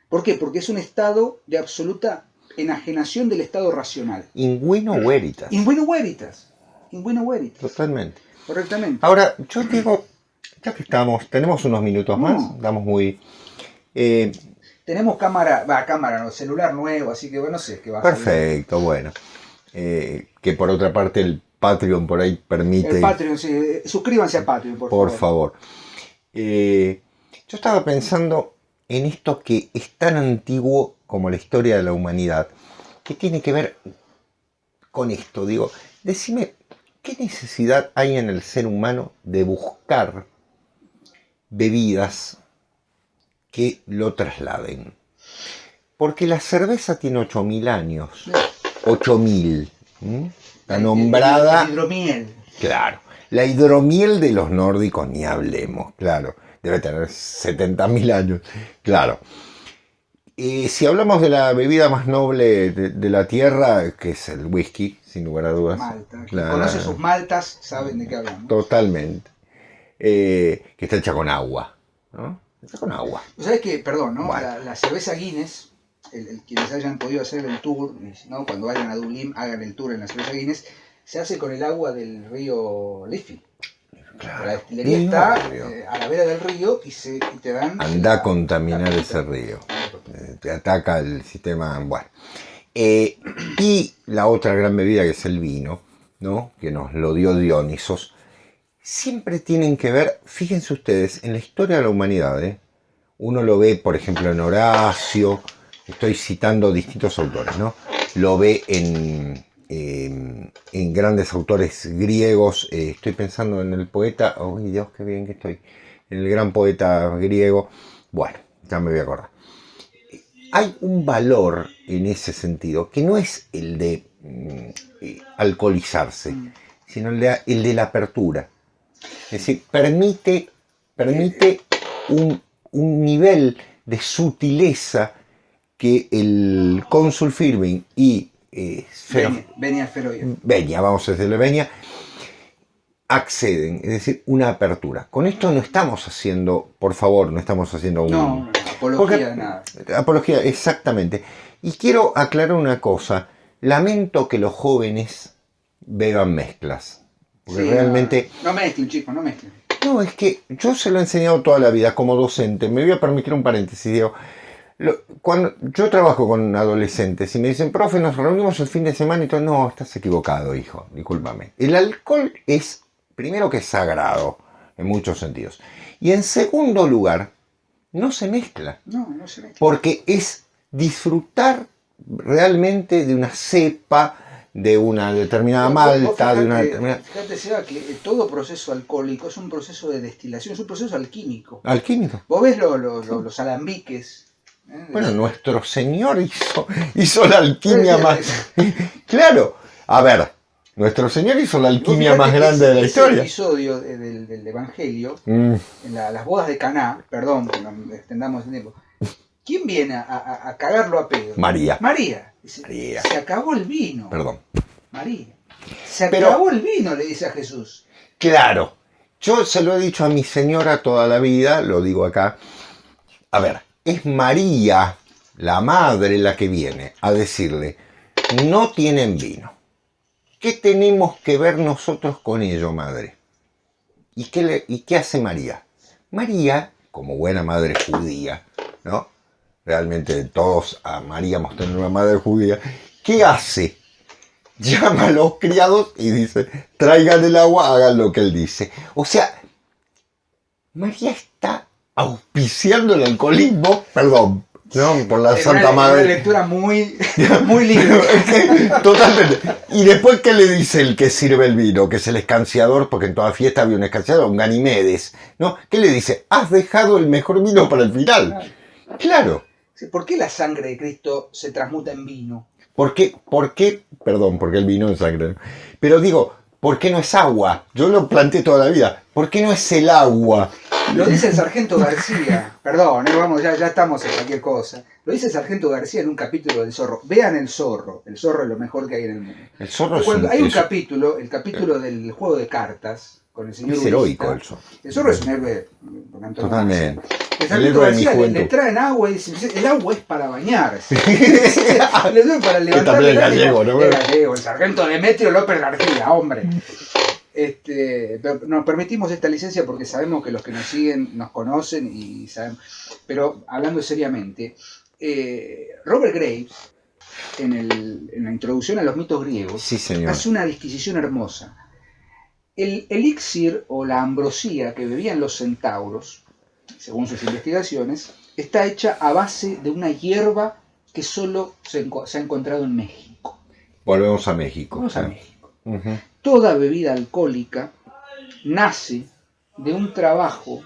¿Por qué? Porque es un estado de absoluta enajenación del estado racional. Inguino veritas. Inguino veritas. Inguino veritas. Totalmente. Correctamente. Ahora, yo digo, ya que tenemos unos minutos más, estamos muy... Tenemos celular nuevo, así que bueno, no sé qué va a perfecto, bueno. Que por otra parte el Patreon por ahí permite... El Patreon, sí. Suscríbanse a Patreon, por favor. Yo estaba pensando en esto que es tan antiguo como la historia de la humanidad, que tiene que ver con esto. Digo, decime, ¿qué necesidad hay en el ser humano de buscar bebidas que lo trasladen? Porque la cerveza tiene 8.000 años. 8.000. La nombrada... La hidromiel. Claro. La hidromiel de los nórdicos, ni hablemos, claro. Debe tener 70.000 años. Claro. Si hablamos de la bebida más noble de la tierra, que es el whisky, sin lugar a dudas. Malta. Quien conoce sus maltas saben de qué hablamos. Totalmente. Que está hecha con agua, ¿no? Está con agua. ¿Sabes qué? Perdón, ¿no? Bueno. La cerveza Guinness, quienes hayan podido hacer el tour, ¿no? Cuando vayan a Dublín, hagan el tour en la cerveza Guinness, se hace con el agua del río Liffey. Claro. La destilería está a la vera del río y te dan... Anda a contaminar ese río. Te ataca el sistema... Bueno. Y la otra gran bebida, que es el vino, ¿no? Que nos lo dio Dionisos. Siempre tienen que ver, fíjense ustedes, en la historia de la humanidad, uno lo ve, por ejemplo, en Horacio, estoy citando distintos autores, ¿no? Lo ve en grandes autores griegos, estoy pensando en el poeta, oh Dios, qué bien que estoy, en el gran poeta griego, bueno, ya me voy a acordar. Hay un valor en ese sentido, que no es el de alcoholizarse, sino el de la apertura. Es decir, permite un nivel de sutileza que el cónsul Firmin y Venia, vamos a decirle Venia, acceden, es decir, una apertura. Con esto no estamos haciendo, por favor, no estamos haciendo apología de nada. Apología, exactamente. Y quiero aclarar una cosa, lamento que los jóvenes beban mezclas. Porque realmente... No mezclen, chicos, no mezclen. No, es que yo se lo he enseñado toda la vida como docente. Me voy a permitir un paréntesis, digo. Cuando yo trabajo con adolescentes y me dicen, profe, nos reunimos el fin de semana y todo, no, estás equivocado, hijo, discúlpame. El alcohol es, primero que es sagrado, en muchos sentidos. Y en segundo lugar, no se mezcla. No se mezcla. Porque es disfrutar realmente de una cepa, de una determinada malta, de una determinada... Fíjate, Seba, que todo proceso alcohólico es un proceso de destilación, es un proceso alquímico. ¿Alquímico? Vos ves los alambiques. Bueno, nuestro Señor hizo la alquimia más... Claro, a ver, nuestro Señor hizo la alquimia más grande de la historia. El episodio del Evangelio, en las bodas de Caná, perdón, que nos extendamos el tiempo, ¿quién viene a cagarlo a pedo? María. Dice, María. Se acabó el vino. Perdón. María. Se acabó el vino, le dice a Jesús. Claro. Yo se lo he dicho a mi señora toda la vida, lo digo acá. A ver, es María, la madre, la que viene a decirle, no tienen vino. ¿Qué tenemos que ver nosotros con ello, madre? ¿Y qué hace María? María, como buena madre judía, ¿no? Realmente todos amaríamos tener una madre judía. ¿Qué hace? Llama a los criados y dice, traigan el agua, hagan lo que él dice. O sea, María está auspiciando el alcoholismo, perdón, ¿no? Por la Santa Madre. Una lectura muy libre. Totalmente. Y después, ¿qué le dice el que sirve el vino? Que es el escanciador, porque en toda fiesta había un escanciador, un Ganimedes, ¿no? ¿Qué le dice? Has dejado el mejor vino para el final. Claro. ¿Por qué la sangre de Cristo se transmuta en vino? ¿Por qué? Perdón, porque el vino es sangre. Pero digo, ¿por qué no es agua? Yo lo planteé toda la vida. ¿Por qué no es el agua? Lo dice el sargento García. Perdón, vamos, ya estamos en cualquier cosa. Lo dice el sargento García en un capítulo del Zorro. Vean el Zorro. El Zorro es lo mejor que hay en el mundo. El Zorro hay un capítulo, el capítulo del juego de cartas, con el señor es heroico el Zorro. El Zorro es un héroe. Totalmente. El sargento García le traen agua y dice, el agua es para bañarse. Le doy para levantar. También es gallego, ¿no? Es gallego, el sargento Demetrio López García, hombre. Nos permitimos esta licencia porque sabemos que los que nos siguen nos conocen y saben. Pero hablando seriamente, Robert Graves, en la introducción a los mitos griegos, sí, hace una disquisición hermosa. El elixir o la ambrosía que bebían los centauros, según sus investigaciones, está hecha a base de una hierba que solo se ha encontrado en México. Volvemos a México. Vamos a México. Uh-huh. Toda bebida alcohólica nace de un trabajo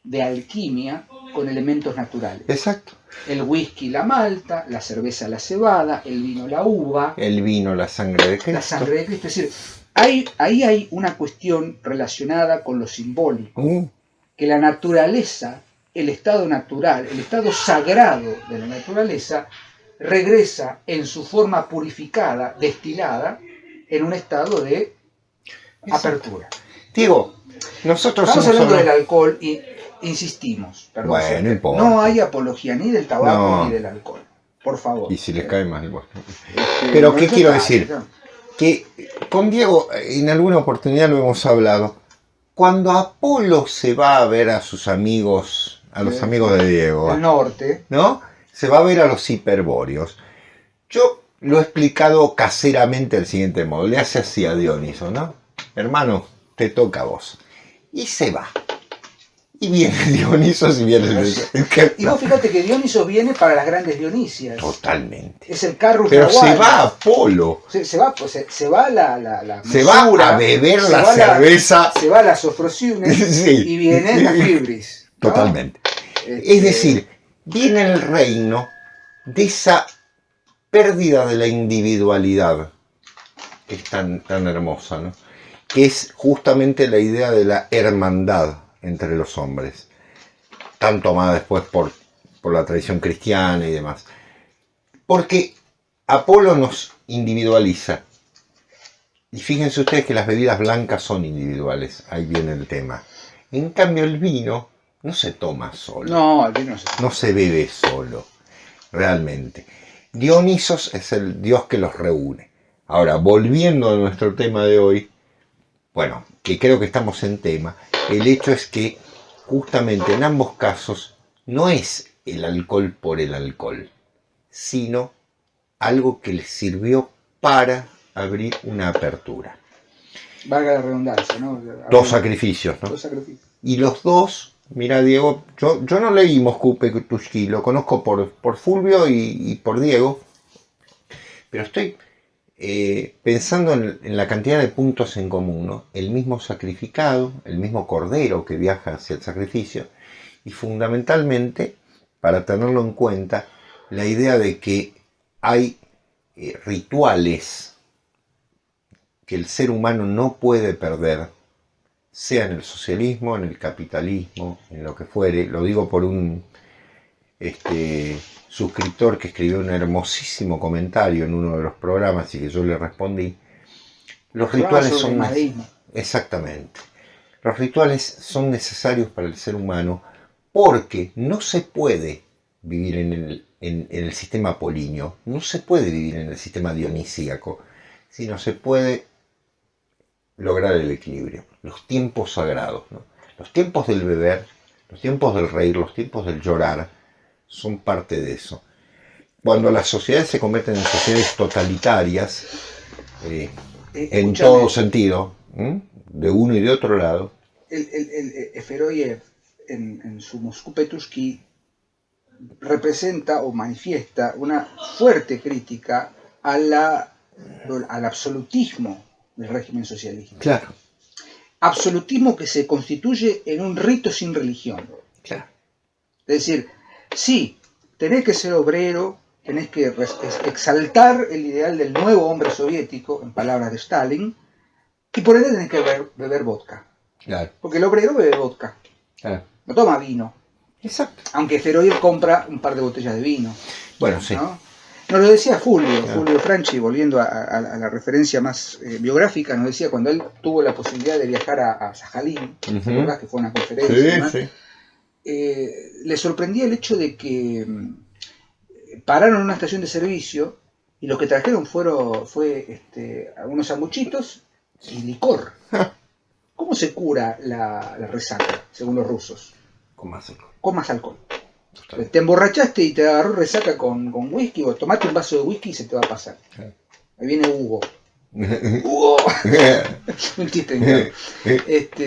de alquimia con elementos naturales. Exacto. El whisky, la malta, la cerveza, la cebada, el vino, la uva. El vino, la sangre de Cristo. La sangre de Cristo. Es decir, ahí hay una cuestión relacionada con lo simbólico. Que la naturaleza, el estado natural, el estado sagrado de la naturaleza, regresa en su forma purificada, destilada, en un estado de apertura. Digo, nosotros estamos hablando del alcohol y insistimos, perdón, bueno, no hay apología ni del tabaco ni del alcohol, por favor. Y si les cae mal, bueno. Pero ¿qué quiero decir? Que con Diego en alguna oportunidad lo hemos hablado. Cuando Apolo se va a ver a sus amigos, a los amigos de Diego, del norte, ¿no? Se va a ver a los hiperbóreos. Yo lo he explicado caseramente del siguiente modo. Le hace así a Dioniso, ¿no? Hermano, te toca a vos. Y se va. Y viene Dioniso si viene y vos fíjate que Dioniso viene para las grandes Dionisias. Totalmente. Es el carro. Pero se va Apolo. Se va la se mesura, va a beber la cerveza. Se va a las Sofrosiunes sí. Y viene la Fibris. ¿No? Totalmente. Es decir, viene el reino de esa pérdida de la individualidad que es tan hermosa, ¿no? Que es justamente la idea de la hermandad entre los hombres, tan tomada después por la tradición cristiana y demás. Porque Apolo nos individualiza. Y fíjense ustedes que las bebidas blancas son individuales, ahí viene el tema. En cambio el vino no se toma solo. No, el vino no se bebe solo, realmente. Dionisos es el dios que los reúne. Ahora, volviendo a nuestro tema de hoy, bueno, que creo que estamos en tema, el hecho es que justamente en ambos casos no es el alcohol por el alcohol, sino algo que les sirvió para abrir una apertura. Valga la redundancia, ¿no? Dos sacrificios, ¿no? Dos sacrificios. Y los dos, mira Diego, yo no leí Moscú Petushki, lo conozco por Fulvio y por Diego, pero estoy pensando en la cantidad de puntos en común, ¿no? El mismo sacrificado, el mismo cordero que viaja hacia el sacrificio, y fundamentalmente, para tenerlo en cuenta, la idea de que hay rituales que el ser humano no puede perder, sea en el socialismo, en el capitalismo, en lo que fuere. Lo digo por un suscriptor que escribió un hermosísimo comentario en uno de los programas y que yo le respondí. Los rituales son exactamente. Los rituales son necesarios para el ser humano porque no se puede vivir en el sistema apolíneo, no se puede vivir en el sistema dionisíaco, sino se puede lograr el equilibrio, los tiempos sagrados, ¿no? Los tiempos del beber, los tiempos del reír, los tiempos del llorar, son parte de eso. Cuando las sociedades se convierten en sociedades totalitarias, en todo sentido, de uno y de otro lado. Feroyev, en su Moscú Petushki, representa o manifiesta una fuerte crítica al absolutismo del régimen socialista. Claro. Absolutismo que se constituye en un rito sin religión. Claro. Es decir, sí, tenés que ser obrero tenés que exaltar el ideal del nuevo hombre soviético, en palabras de Stalin, y por ende tenés que beber vodka. Claro. Porque el obrero bebe vodka, no toma vino. Exacto. Aunque Feroyev compra un par de botellas de vino. Bueno, sí. ¿No? Nos lo decía Fulvio Franchi, volviendo a la referencia más biográfica, nos decía cuando él tuvo la posibilidad de viajar a Sajalín, ¿te acordás que fue una conferencia? Sí. Le sorprendía el hecho de que pararon en una estación de servicio y lo que trajeron fue algunos sanguchitos y licor. ¿Cómo se cura la resaca, según los rusos? Con más alcohol. Con más alcohol. Te emborrachaste y te agarró resaca con whisky, o tomate un vaso de whisky y se te va a pasar. Ahí viene Hugo. ¡Hugo! Un chiste.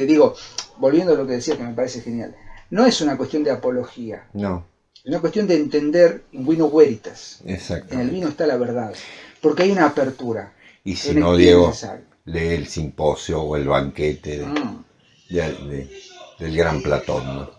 Digo, volviendo a lo que decía, que me parece genial. No es una cuestión de apología. No. Es una cuestión de entender in vino veritas. Exacto. En el vino está la verdad. Porque hay una apertura. Y si no, Diego, lee el simposio o el banquete del gran Platón, ¿no?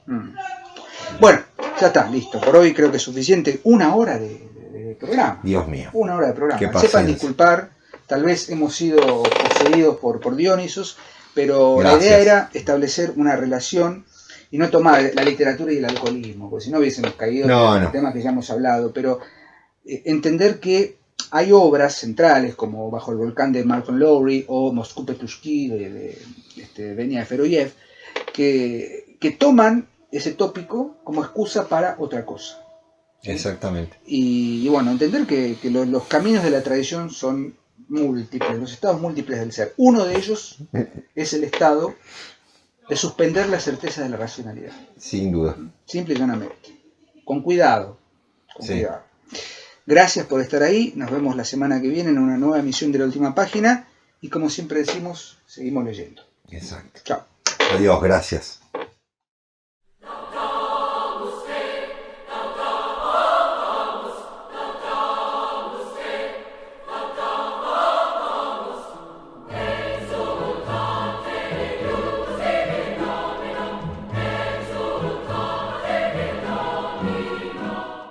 Bueno, ya está, listo. Por hoy creo que es suficiente. 1 hora de programa. Dios mío. 1 hora de programa. Qué paciencia. Sepan disculpar, tal vez hemos sido poseídos por Dionisos, pero Gracias. La idea era establecer una relación y no tomar la literatura y el alcoholismo, porque si no hubiésemos caído en los temas que ya hemos hablado, pero entender que hay obras centrales como Bajo el volcán de Malcolm Lowry o Moscú Petushki de Benia Feroyev, que toman ese tópico como excusa para otra cosa. Exactamente. Y bueno, entender que los caminos de la tradición son múltiples, los estados múltiples del ser. Uno de ellos es el estado de suspender la certeza de la racionalidad. Sin duda. Simple y llanamente. Con cuidado. Cuidado. Gracias por estar ahí. Nos vemos la semana que viene en una nueva emisión de La Última Página. Y como siempre decimos, seguimos leyendo. Exacto. Chao. Adiós, gracias.